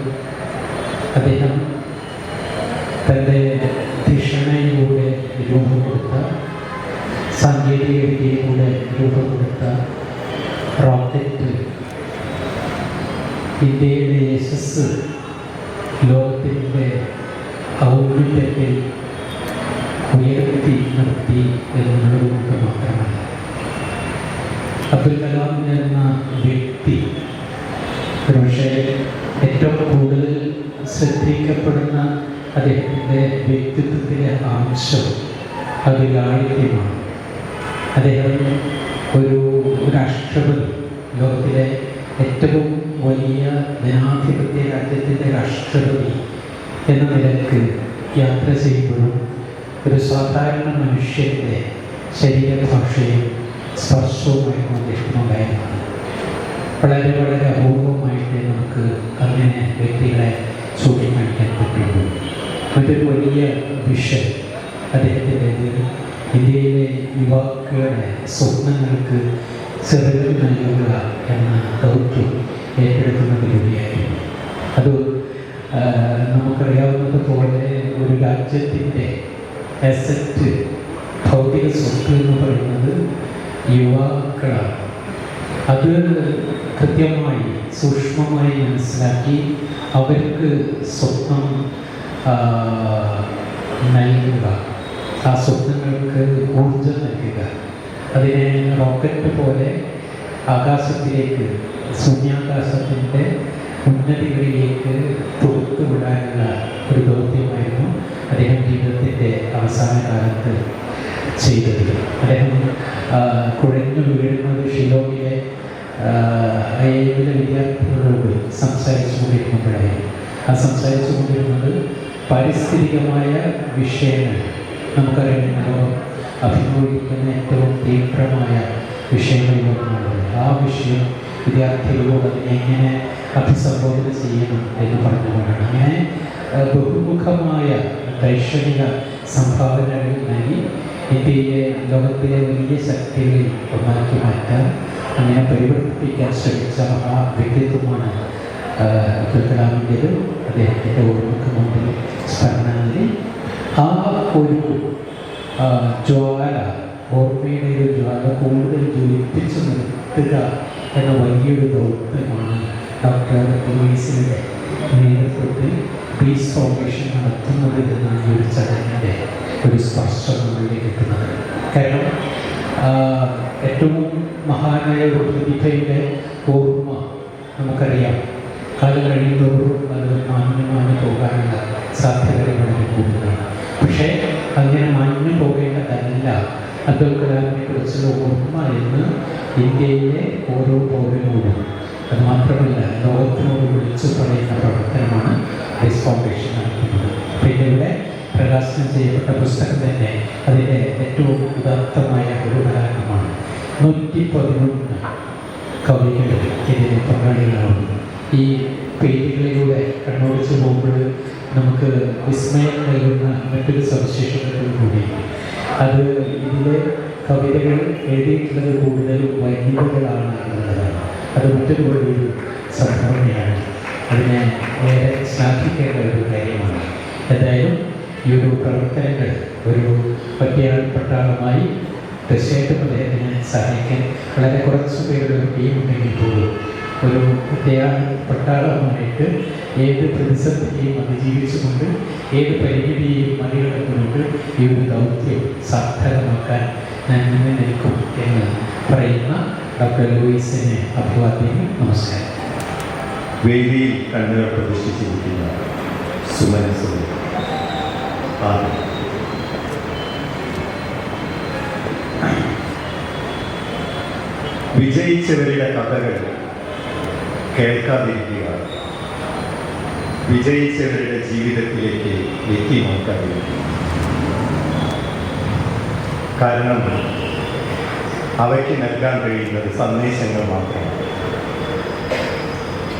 അദ്ദേഹം തൻ്റെ ധിഷണയിലൂടെ രൂപം കൊടുത്ത, സാങ്കേതിക വിദ്യയിലൂടെ രൂപം കൊടുത്ത റോക്കറ്റ് ഇന്ത്യയുടെ യശസ് ലോകത്തിൻ്റെ ഔന്നത്യത്തിൽ ഉയർത്തി നിർത്തി എന്നുള്ളതുകൊണ്ട് മാത്രമല്ല, അബ്ദുൽ കലാം എന്ന വ്യക്തി പക്ഷേ ഏറ്റവും കൂടുതൽ ശ്രദ്ധിക്കപ്പെടുന്ന അദ്ദേഹത്തിൻ്റെ വ്യക്തിത്വത്തിലെ അംശം അത് ലാളിത്യമാണ്. അദ്ദേഹം ഒരു രാഷ്ട്രപതി, ലോകത്തിലെ ഏറ്റവും വലിയ ജനാധിപത്യ രാജ്യത്തിൻ്റെ രാഷ്ട്രപതി എന്ന നിലക്ക് യാത്ര ചെയ്യുമ്പോഴും ഒരു സാധാരണ മനുഷ്യൻ്റെ ശരീരഭാഷയും സ്പർശവുമായിരുന്നു അദ്ദേഹത്തിനുണ്ടായിരുന്നത്. വളരെ വളരെ അപൂർവമായിട്ട് നമുക്ക് അങ്ങനെ വ്യക്തികളെ സൂക്ഷിക്കാൻ പറ്റുള്ളൂ. മറ്റൊരു വലിയ വിഷൻ അദ്ദേഹത്തിൻ്റേത് ഇന്ത്യയിലെ യുവാക്കളുടെ സ്വപ്നങ്ങൾക്ക് ചെറുകൾ നൽകുക എന്ന ദൗത്യം ഏറ്റെടുക്കുന്നതിലൂടെയായിരുന്നു. അത് നമുക്കറിയാവുന്നതുപോലെ ഒരു രാജ്യത്തിൻ്റെ അസറ്റ്, ഭൗതിക സ്വത്ത് എന്ന് പറയുന്നത് യുവാക്കളാണ്. അത് കൃത്യമായി സൂക്ഷ്മമായി മനസ്സിലാക്കി അവർക്ക് സ്വപ്നം നൽകുക, ആ സ്വപ്നങ്ങൾക്ക് ഊർജം നൽകുക, അതിനെ റോക്കറ്റ് പോലെ ആകാശത്തിലേക്ക്, ശൂന്യാകാശത്തിൻ്റെ ഉന്നതികളിലേക്ക് തൊടുത്തു വിടാനുള്ള ഒരു ദൗത്യമായിരുന്നു അദ്ദേഹം ജീവിതത്തിൻ്റെ അവസാന കാലത്ത് ചെയ്തത്. അദ്ദേഹം കുഴഞ്ഞു വീഴുന്നത് ഷിലോങ്ങിലെ IIM വിദ്യാർത്ഥികളോട് സംസാരിച്ചുകൊണ്ടിരിക്കുമ്പോഴായിരുന്നു. ആ സംസാരിച്ചുകൊണ്ടിരുന്നത് പാരിസ്ഥിതികമായ വിഷയങ്ങൾ, നമുക്കറിയാം ലോകം അഭിമുഖീകരിക്കുന്ന ഏറ്റവും തീവ്രമായ വിഷയങ്ങളിലൊന്നാണ്. ആ വിഷയം വിദ്യാർത്ഥികളോട് അതിനെ എങ്ങനെ അഭിസംബോധന ചെയ്യണം എന്ന് പറഞ്ഞുകൊണ്ടാണ്. അങ്ങനെ ബഹുമുഖമായ ദൈക്ഷണിക സംഭാവനകൾ നൽകി ഇന്ത്യയെ ലോകത്തിലെ വലിയ ശക്തികളിൽ ഒന്നാക്കി മാറ്റാൻ, അങ്ങനെ പരിവർത്തിപ്പിക്കാൻ ശ്രമിച്ച ആ വ്യക്തിത്വമാണ് അബ്ദുൽ കലാമിൻ്റെത്. അദ്ദേഹത്തിൻ്റെ ഓർമ്മക്ക് മുമ്പിൽ സ്മരണാഞ്ജലി. ആ ഒരു ജ്വാല, ഓർമ്മയുടെ ഒരു ജ്വാല കൂടുതൽ ജ്വലിപ്പിച്ചു നിർത്തുക എന്ന വലിയൊരു ദൗത്യമാണ് ഡോക്ടർ ലൂയിസിൻ്റെ നേതൃത്വത്തിൽ പീസ് ഫൗണ്ടേഷൻ നടത്തുന്നത് എന്നാണ് ഈ ഒരു ചടങ്ങിൻ്റെ ഒരു സ്പർശം നമ്മളിലേക്ക് കിട്ടുന്നത്. കാരണം ഏറ്റവും മഹാനായ ഒരു പ്രതിഭയുടെ ഓർമ്മ നമുക്കറിയാം, കാലം കഴിയുന്നതോറും അത് മാഞ്ഞു പോകാനുള്ള സാധ്യതകൾ വളരെ കൂടുതലാണ്. പക്ഷേ അങ്ങനെ മാഞ്ഞു പോകേണ്ടതല്ല അബ്ദുൽ കലാമിനെ കുറിച്ചുള്ള ഓർമ്മ എന്ന് ഇന്ത്യയിലെ ഓരോ പൗരനോടും, അത് മാത്രമല്ല ലോകത്തിനോട് വിളിച്ചു പറയുന്ന പ്രവർത്തനമാണ് പീസ് ഫൗണ്ടേഷൻ നടത്തുന്നത്. പിന്നെ ഇവിടെ പ്രകാശനം ചെയ്യപ്പെട്ട പുസ്തകം തന്നെ അതിൻ്റെ ഏറ്റവും ഉദാത്തമായ ഒരു ഉദാഹരണമാണ്. 111 കവികൾ ഇതിന് പങ്കാളികളാവുന്നു. ഈ പേജുകളിലൂടെ കണ്ണോടിച്ച് പോകുമ്പോൾ നമുക്ക് വിസ്മയം നൽകുന്ന മറ്റൊരു സവിശേഷതകൾ കൂടി. അത് ഇതിലെ കവിതകൾ എഴുതിയിട്ടുള്ളത് കൂടുതലും വൈദികകളാണ് എന്നുള്ളതാണ്. അത് മറ്റൊരു വലിയൊരു സംഭാവനയാണ്. അതിനെ ഏറെ ശ്ലാഘിക്കേണ്ട ഒരു കാര്യമാണ്. എന്തായാലും ഈ ഒരു പ്രവർത്തനങ്ങൾ ഒരു പട്ടിയാൾ പട്ടാളമായി തീർച്ചയായിട്ടും അദ്ദേഹത്തിനെ സഹായിക്കാൻ വളരെ കുറച്ച് പേരുടെ ഒരു ടീമുണ്ടെങ്കിൽ പോലും ഒരു പട്ടിയാൾ പട്ടാളമായിട്ട് ഏത് പ്രതിസന്ധിയെയും അതിജീവിച്ചുകൊണ്ട്, ഏത് പരിമിതിയെയും മറികടന്നുകൊണ്ട് ഈ ഒരു ദൗത്യം സാർത്ഥകമാക്കാൻ ഞാൻ മുന്നിൽ നിൽക്കും എന്ന് പറയുന്ന ഡോക്ടർ ലൂയിസിനെ അഭിവാദ്യം. നമസ്കാരം. വേദിയിൽ കണ്ണുകൾ പ്രതിഷ്ഠിച്ചിരിക്കുന്ന സുമനസ്സുകൾ, വിജയിച്ചവരുടെ കഥകൾ കേൾക്കാതിരിക്കുക, വിജയിച്ചവരുടെ ജീവിതത്തിലേക്ക് എത്തി നോക്കാതിരിക്കുക. കാരണം അവയ്ക്ക് നൽകാൻ കഴിയുന്നത് സന്ദേശങ്ങൾ മാത്രമാണ്.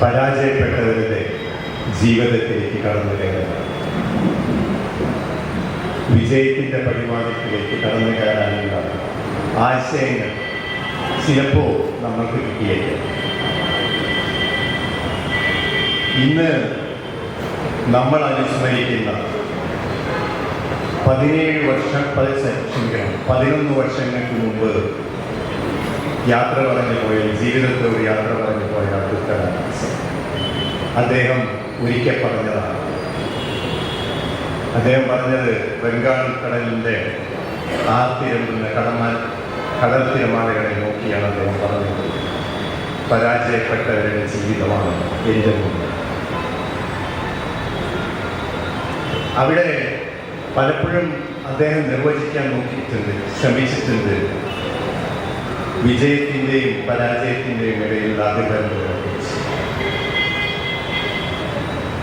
പരാജയപ്പെട്ടവരുടെ ജീവിതത്തിലേക്ക് കടന്നു കയറുന്നത്, വിജയത്തിൻ്റെ പരിപാടിയിലേക്ക് കടന്നു കയറാനുള്ള ആശയങ്ങൾ ചിലപ്പോൾ നമ്മൾക്ക് കിട്ടിയേക്കാം. ഇന്ന് നമ്മൾ അനുസ്മരിക്കുന്ന 11 വർഷങ്ങൾക്ക് മുമ്പ് യാത്ര പറഞ്ഞു പോയ, ജീവിതത്തോട് യാത്ര പറഞ്ഞു പോയ അബ്ദുൽ കലാം അദ്ദേഹം ഒരിക്കൽ പറഞ്ഞതാണ്. അദ്ദേഹം പറഞ്ഞത് ബംഗാൾ കടലിൻ്റെ ആർത്തിരമ്പുന്ന കടൽ തിരമാലകളെ നോക്കിയാണ് അദ്ദേഹം പറഞ്ഞത്, പരാജയപ്പെട്ടവരുടെ ജീവിതമാണ് എൻ്റെ മുന്നിൽ. അവിടെ പലപ്പോഴും അദ്ദേഹം നിർവചിക്കാൻ നോക്കിയിട്ടുണ്ട്, ശ്രമിച്ചിട്ടുണ്ട് വിജയത്തിൻ്റെയും പരാജയത്തിൻ്റെയും ഇടയിലുള്ള അതിബന്ധങ്ങളെ കുറിച്ച്.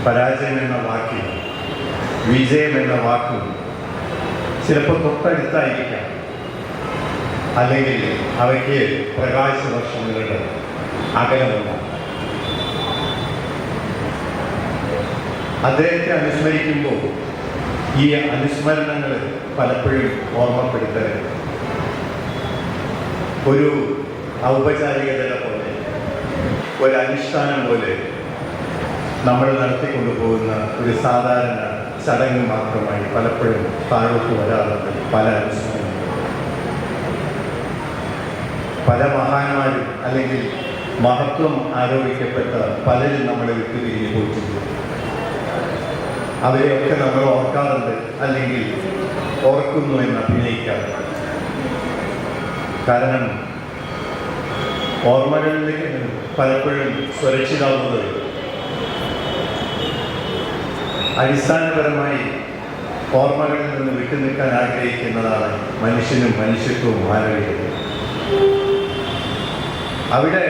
പരാജയം എന്ന വാക്കിൽ വിജയം എന്ന വാക്കും ചിലപ്പോൾ തൊട്ടടുത്തായിരിക്കാം, അല്ലെങ്കിൽ അവയ്ക്ക് പ്രകാശ വർഷങ്ങളുടെ അകലമുണ്ടാകും. അദ്ദേഹത്തെ അനുസ്മരിക്കുമ്പോൾ ഈ അനുസ്മരണങ്ങൾ പലപ്പോഴും ഓർമ്മപ്പെടുത്തരുത്. ഒരു ഔപചാരികത പോലെ, ഒരു അനുഷ്ഠാനം പോലെ നമ്മൾ നടത്തിക്കൊണ്ടുപോകുന്ന ഒരു സാധാരണ ചടങ്ങ് മാത്രമായി പലപ്പോഴും താഴോട്ട് വരാറുണ്ട് പല അനുസ്മരണങ്ങളും. പല മഹാന്മാരും അല്ലെങ്കിൽ മഹത്വം ആരോപിക്കപ്പെട്ട പലരും നമ്മളെ വിട്ടുപിരിഞ്ഞു പോയിട്ടുണ്ട്. അവരെയൊക്കെ നമ്മൾ ഓർക്കാറുണ്ട്, അല്ലെങ്കിൽ ഓർക്കുന്നു എന്ന് അഭിനയിക്കാറുണ്ട്. കാരണം ഓർമ്മകളിലേക്ക് പലപ്പോഴും സുരക്ഷിതാവുന്നത് അടിസ്ഥാനപരമായി ഓർമ്മകളിൽ നിന്ന് വിട്ടുനിൽക്കാൻ ആഗ്രഹിക്കുന്നതാണ് മനുഷ്യനും മനുഷ്യത്വവും മാനവികതയും. അവിടെ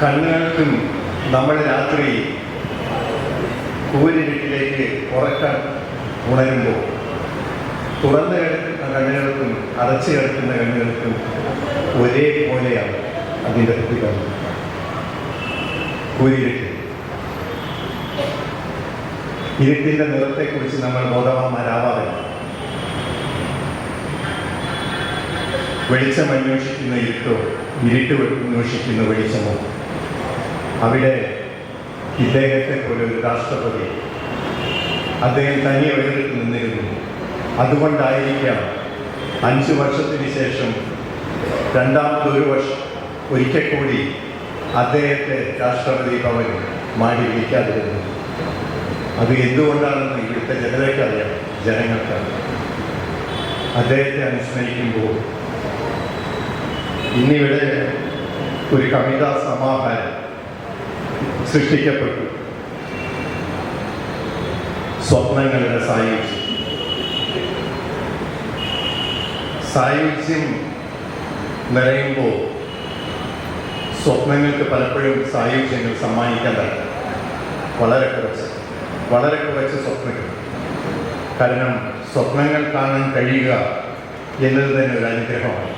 കണ്ണുകൾക്കും നമ്മൾ രാത്രി കൂരിരുട്ടിലേക്ക് ഉറക്കാൻ ഉണരുമ്പോൾ തുറന്നു കിടക്കുന്ന കണ്ണുകൾക്കും അടച്ചു കിടക്കുന്ന കണ്ണുകൾക്കും ഒരേപോലെയാണ് അതിൻ്റെ പ്രതികരണം. കൂരിരുട്ട്, ഇരുട്ടിൻ്റെ നിറത്തെക്കുറിച്ച് നമ്മൾ ബോധവാന്മാരാവാറില്ല. വെളിച്ചം അന്വേഷിക്കുന്ന ഇരുട്ടോ, ഇരുട്ട് അന്വേഷിക്കുന്ന വെളിച്ചമോ. അവിടെ ഇദ്ദേഹത്തെ പോലെ ഒരു രാഷ്ട്രപതി അദ്ദേഹം തനിയെ വേറിട്ട് നിന്നിരുന്നു. അതുകൊണ്ടായിരിക്കാം 5 വർഷത്തിന് ശേഷം രണ്ടാമതൊരു വർഷം ഒരിക്കൽ കൂടി അദ്ദേഹത്തെ രാഷ്ട്രപതി ഭവൻ മാടി വിളിക്കാതിരുന്നു. അത് എന്തുകൊണ്ടാണെന്ന് ഇവിടുത്തെ ജനതയ്ക്കറിയാം, ജനങ്ങൾക്കറിയാം. അദ്ദേഹത്തെ അനുസ്മരിക്കുമ്പോൾ ഇന്നിവിടെ ഒരു കവിതാ സമാഹാരം സൃഷ്ടിക്കപ്പെട്ടു. സ്വപ്നങ്ങളുടെ സായുജ്യം നിറയുമ്പോൾ സ്വപ്നങ്ങൾക്ക് പലപ്പോഴും സായുജ്യങ്ങൾ സമ്മാനിക്കേണ്ടത് വളരെ കുറച്ച് സ്വപ്നങ്ങൾ. കാരണം സ്വപ്നങ്ങൾ കാണാൻ കഴിയുക എന്നത് തന്നെ ഒരു അനുഗ്രഹമാണ്.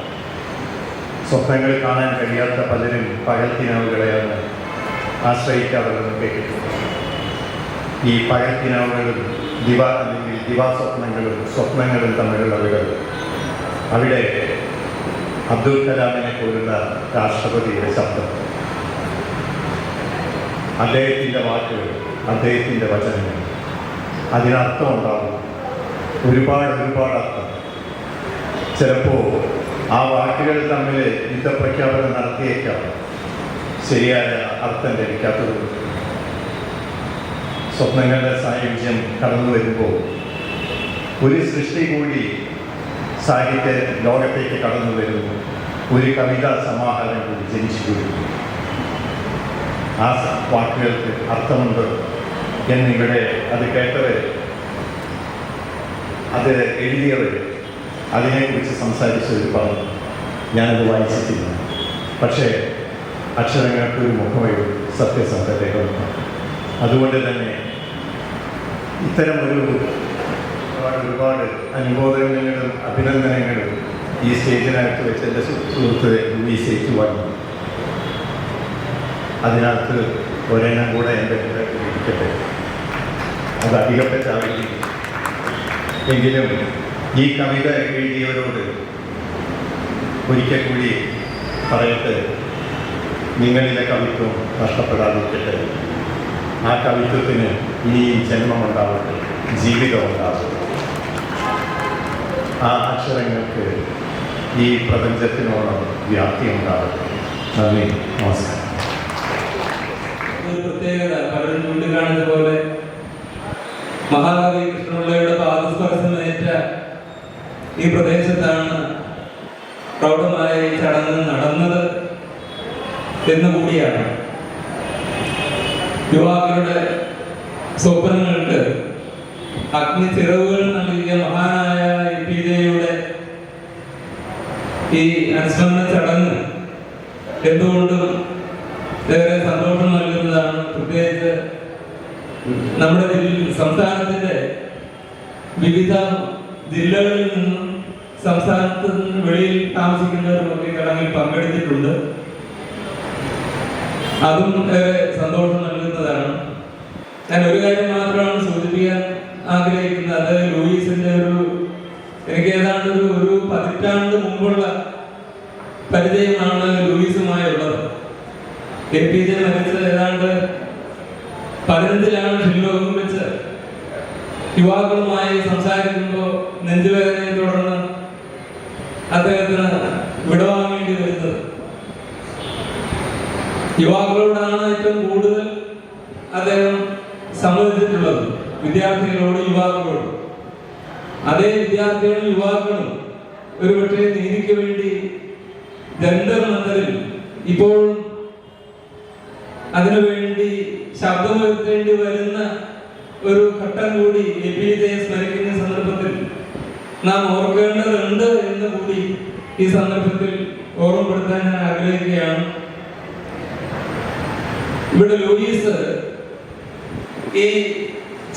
സ്വപ്നങ്ങൾ കാണാൻ കഴിയാത്ത പലരും പകൽക്കിനാവുകളെയാണ് ആശ്രയിക്കാറുള്ളത് കേട്ടിട്ടുണ്ട്. ഈ പകൽക്കിനാവുകളും അല്ലെങ്കിൽ സ്വപ്നങ്ങളും തമ്മിലുള്ള വിടവ്, അവിടെ അബ്ദുൽ കലാമിനെ പോലുള്ള രാഷ്ട്രപതിയുടെ ശബ്ദം, അദ്ദേഹത്തിൻ്റെ വാക്കുകൾ, അദ്ദേഹത്തിൻ്റെ വചനങ്ങൾ, അതിനർത്ഥം ഉണ്ടാവും. ഒരുപാട് അർത്ഥം. ചിലപ്പോൾ ആ വാക്കുകൾ തമ്മിൽ യുദ്ധപ്രഖ്യാപനം നടത്തിയേക്കാം, ശരിയായ അർത്ഥം ലഭിക്കാത്തത്. സ്വപ്നങ്ങളുടെ സായുജ്യം കടന്നു വരുമ്പോൾ ഒരു സൃഷ്ടി കൂടി സാഹിത്യ ലോകത്തേക്ക് കടന്നു വരുന്നു. ഒരു കവിതാ സമാഹാരം കൂടി ജനിച്ചു വരുന്നു. ആ വാക്കുകൾക്ക് അർത്ഥമുണ്ട് എന്നിവിടെ അത് കേട്ടവർ, അത് എഴുതിയവർ, അതിനെക്കുറിച്ച് സംസാരിച്ചവർ പറഞ്ഞു. ഞാനത് വായിച്ചിട്ടില്ല, പക്ഷേ അക്ഷരങ്ങൾക്ക് ഒരു മുഖമൊരു സത്യസന്ധതയുണ്ട്. അതുകൊണ്ട് തന്നെ ഇത്തരം ഒരുപാട് അനുമോദനങ്ങളും അഭിനന്ദനങ്ങളും ഈ സ്റ്റേജിനകത്ത് വെച്ച് എൻ്റെ സുഹൃത്ത് ലൂയിസേക്ക് വന്നു. അതിനകത്ത് ഒരെണ്ണം കൂടെ എൻ്റെ ഇരിക്കട്ടെ, അത് അധികപ്പെട്ടാവില്ല. എങ്കിലും ഈ കവിത എഴുതിയവരോട് ഒരിക്കൽ കൂടി പറയട്ടെ, നിങ്ങളിലെ കവിത്വം നഷ്ടപ്പെടാതിരിക്കട്ടെ. ആ കവിത്വത്തിന് ഇനി ജന്മമുണ്ടാവട്ടെ, ജീവിതം ഉണ്ടാവട്ടെ. ആ അക്ഷരങ്ങൾക്ക് ഈ പ്രപഞ്ചത്തിനോളം വ്യാപ്തി ഉണ്ടാവട്ടെ. നന്ദി, നമസ്കാരം. ഒരു പ്രത്യേകത പലരും ചൂണ്ടിക്കാണിച്ച പോലെ മഹാകവി കൃഷ്ണപിള്ളയുടെ പാദസ്പർശമേറ്റ ഈ പ്രദേശത്താണ് പ്രൗഢമായ ഈ ചടങ്ങ് നടന്നത് എന്നുകൂടിയാണ്. യുവാക്കളുടെ സ്വപ്നങ്ങൾക്ക് അഗ്നി ചിറവുകൾ നൽകിയ മഹാനായ APJ-യുടെ ഈ അനുസ്മരണ ചടങ്ങ് എന്തുകൊണ്ടും ഏറെ സന്തോഷം നൽകുന്നതാണ്. പ്രത്യേകിച്ച് നമ്മുടെ സംസ്ഥാനത്തിന്റെ വിവിധ ജില്ലകളിൽ നിന്നും സംസ്ഥാനത്തിന് വെളിയിൽ താമസിക്കുന്നവരുമൊക്കെ ചടങ്ങിൽ പങ്കെടുത്തിട്ടുണ്ട്. അതും ഏറെ സന്തോഷം നൽകുന്നതാണ്. ഞാൻ ഒരു കാര്യം മാത്രമാണ് സൂചിപ്പിക്കാൻ ആഗ്രഹിക്കുന്നത്. അത് ലൂയിസിന്റെ എനിക്ക് ഏതാണ്ട് ഒരു പതിറ്റാണ്ട് മുമ്പുള്ള പരിചയമാണ് ലൂയിസുമായുള്ളത്. APJ മരിച്ചത് ഏതാണ്ട് 15-ലാണ് ഷില്ലോഗും വെച്ച് യുവാക്കളുമായി സംസാരിക്കുമ്പോൾ നെഞ്ചുവേദനയെ തുടർന്ന് അദ്ദേഹത്തിന് വിടവാങ്ങേണ്ടി വരുന്നത്. യുവാക്കളോടാണ് ഏറ്റവും കൂടുതൽ അദ്ദേഹം സംവദിച്ചിട്ടുള്ളത്, വിദ്യാർത്ഥികളോട്, യുവാക്കളോട്. അതേ വിദ്യാർത്ഥികളും യുവാക്കളും ഒരുപക്ഷെ നീതിക്ക് വേണ്ടി ജന്തർ മന്ദറിൽ ഇപ്പോഴും അതിനുവേണ്ടി ശബ്ദമുയർത്തേണ്ടി വരുന്ന ഒരു ഘട്ടം കൂടി APJ-യെ സ്മരിക്കുന്ന സന്ദർഭത്തിൽ നാം ഓർക്കേണ്ടതുണ്ട് എന്ന് കൂടി ഈ സന്ദർഭത്തിൽ ഓർമ്മപ്പെടുത്താൻ ഞാൻ ആഗ്രഹിക്കുകയാണ്. ഇവിടെ ലൂയിസ് ഈ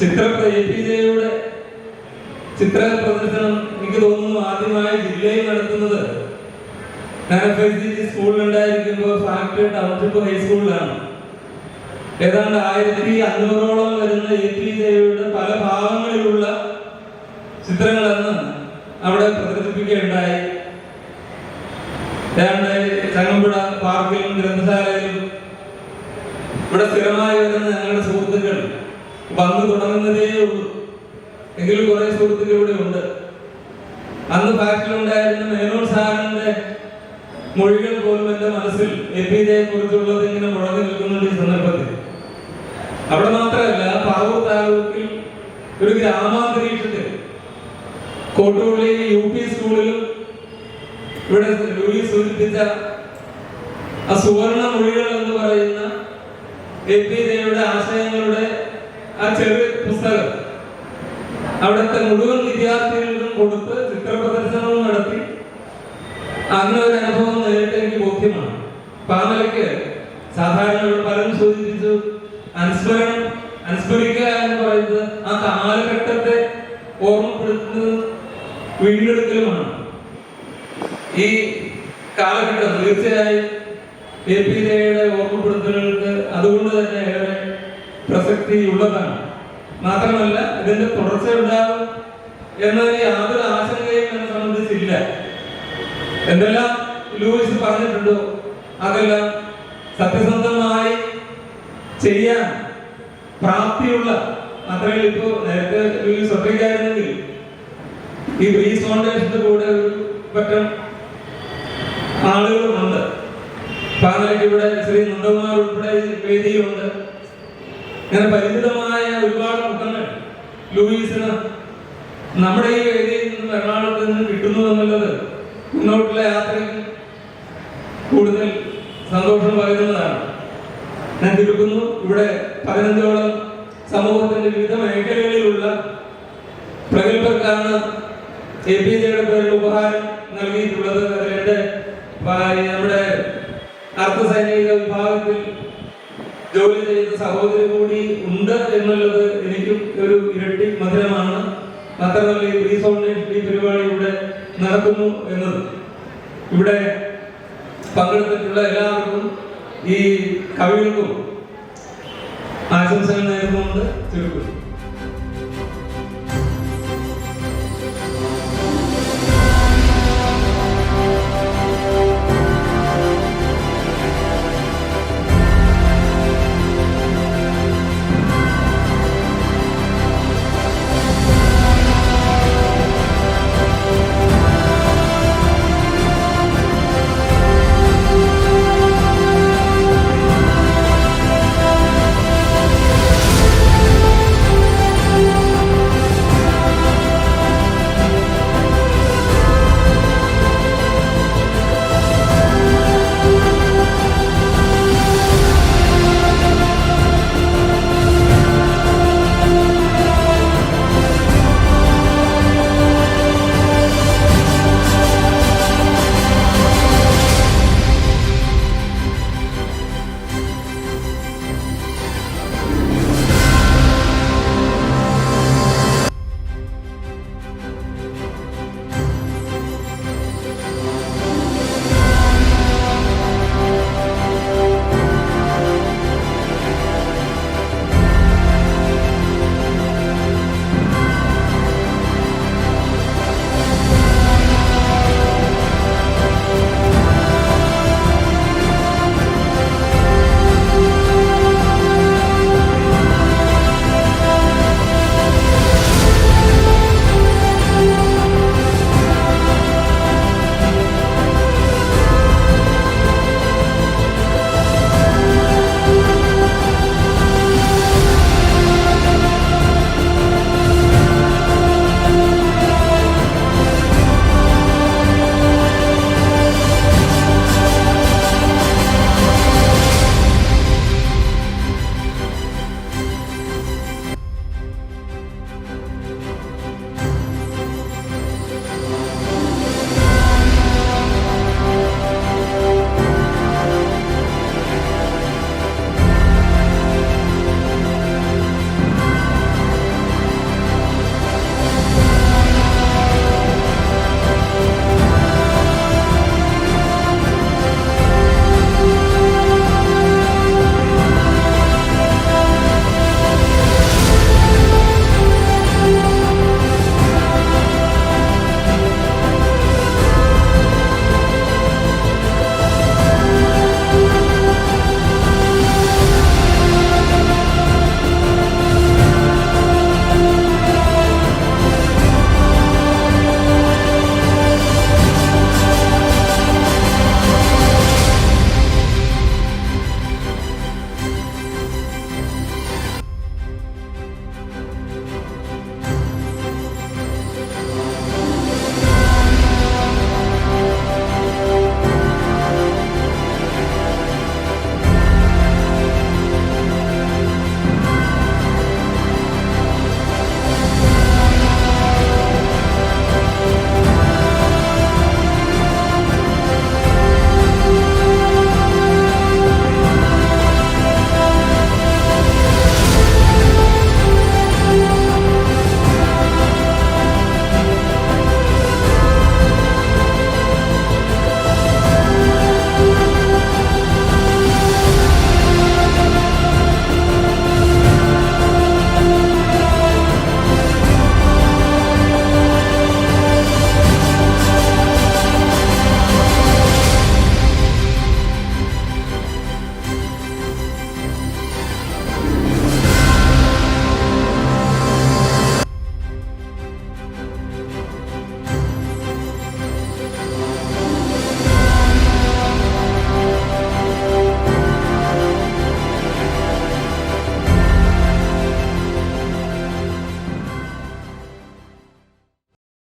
APJ-യുടെ ചിത്ര പ്രദർശനം എനിക്ക് തോന്നുന്നു ആദ്യമായി ജില്ലയിൽ നടത്തുന്നത് ഞാൻ FICG സ്കൂളിലുണ്ടായിരിക്കുമ്പോൾ ഫാക്ടറി ടൗൺഷിപ്പ് ഹൈസ്കൂളിലാണ്. ഏതാണ്ട് 1500-ഓളം വരുന്ന APJ-യുടെ പല ഭാഗങ്ങളിലുള്ള ചിത്രങ്ങളെന്ന് അവിടെ പ്രദർശിപ്പിക്കുകയുണ്ടായി. ഏതാണ്ട് ചങ്ങമ്പുഴ പാർക്കിലും ഗ്രന്ഥശാലയിലും ഇവിടെ സ്ഥിരമായി വരുന്ന ഞങ്ങളുടെ സുഹൃത്തുക്കൾ വന്നു തുടങ്ങുന്നതേ ഉള്ളൂ. എങ്കിലും കുറെ സുഹൃത്തുക്കൾ ഇവിടെ ഉണ്ട്. അന്ന് ഫാക്ടറിയിലുണ്ടായിരുന്ന മേനോൻ സാറിന്റെ മൊഴികൾ പോലും എന്റെ മനസ്സിൽ APJ-യെ കുറിച്ചുള്ളത് ഇങ്ങനെ മുഴങ്ങി നിൽക്കുന്നുണ്ട് ഈ സന്ദർഭത്തിൽ. അവിടെ മാത്രമല്ല, പറവൂർ താലൂക്കിൽ ഒരു ഗ്രാമാന്തരീക്ഷത്തിൽ കോട്ടുപള്ളി UP സ്കൂളിലും ഇവിടെ ലൂയിസ് സൂചിപ്പിച്ച ആ സുവർണ മൊഴികൾ എന്ന് പറയുന്ന APJ-യുടെ ആശയങ്ങളുടെ ആ ചെറിയ പുസ്തകം അവിടുത്തെ മുഴുവൻ വിദ്യാർത്ഥികൾക്കും കൊടുത്ത് ചിത്രപ്രദർശനവും നടത്തി. അങ്ങനെ ഒരു അനുഭവം നേരിട്ട് എനിക്ക് ബോധ്യമാണ്. പാനലയ്ക്ക് സാധാരണ പലരും സൂചിപ്പിച്ചു, അനുസ്മരിക്കുക എന്ന് പറയുന്നത് ആ കാലഘട്ടത്തെ ഓർമ്മപ്പെടുത്തുന്നത് വീണ്ടെടുക്കലുമാണ്. ഈ കാലഘട്ടം തീർച്ചയായും APJ-യുടെ ഓർമ്മപ്പെടുത്തലുകൾക്ക് അതുകൊണ്ട് തന്നെ ഏറെ പ്രസക്തിയുള്ളതാണ്. മാത്രമല്ല, ഇതിന്റെ തുടർച്ച ഉണ്ടാകും എന്നതിന് യാതൊരു ആശങ്കയും എന്നെ സംബന്ധിച്ചില്ല. എന്തെല്ലാം ലൂയിസ് പറഞ്ഞിട്ടുണ്ടോ അതെല്ലാം സത്യസന്ധമായി ചെയ്യാൻ പ്രാപ്തിയുള്ള, മാത്രമല്ല ഇപ്പോ നേരത്തെ ലൂയിസ് ഒറ്റയ്ക്കായിരുന്നെങ്കിൽ ഈ ബ്രീസ് ഫൗണ്ടേഷന്റെ കൂടെ ഒരു പറ്റം ആളുകളുമുണ്ട്. പാനലയ്ക്ക് ഇവിടെ ശ്രീ നന്ദകുമാർ ഉൾപ്പെടെ വേദിയിലുണ്ട്. ഇങ്ങനെ പരിചിതമായ ഒരുപാട് മുഖങ്ങൾ ലൂയിസിന് നമ്മുടെ ഈ വേദിയിൽ നിന്നും എറണാകുളത്ത് നിന്നും കിട്ടുന്നു എന്നുള്ളത് മുന്നോട്ടുള്ള യാത്രയ്ക്ക് കൂടുതൽ സന്തോഷം പകരുന്നതാണ്. ഞാൻ ചുരുക്കുന്നു, ഇവിടെ 15ഓളം സമൂഹത്തിന്റെ വിവിധ മേഖലകളിലുള്ള പ്രഗത്ഭർക്കാണ് APJ-യുടെ പേരിൽ ഉപഹാരം നൽകിയിട്ടുള്ളത്. അതിലെന്റെ നമ്മുടെ അർദ്ധസൈനിക വിഭാഗത്തിൽ ജോലി ചെയ്ത സഹോദരി കൂടി ഉണ്ട് എന്നുള്ളത് എനിക്കും ഒരു ഇരട്ടി മധുരമാണ്. മാത്രമല്ല ഈ പ്രീ സോണിൽ ഈ പരിപാടി ഇവിടെ നടക്കുന്നു എന്നത് ഇവിടെ പങ്കെടുത്തിട്ടുള്ള എല്ലാവർക്കും ഈ കവികൾക്കും ആശംസകൾ നേർന്നുകൊണ്ട് ചുരുക്കുന്നു.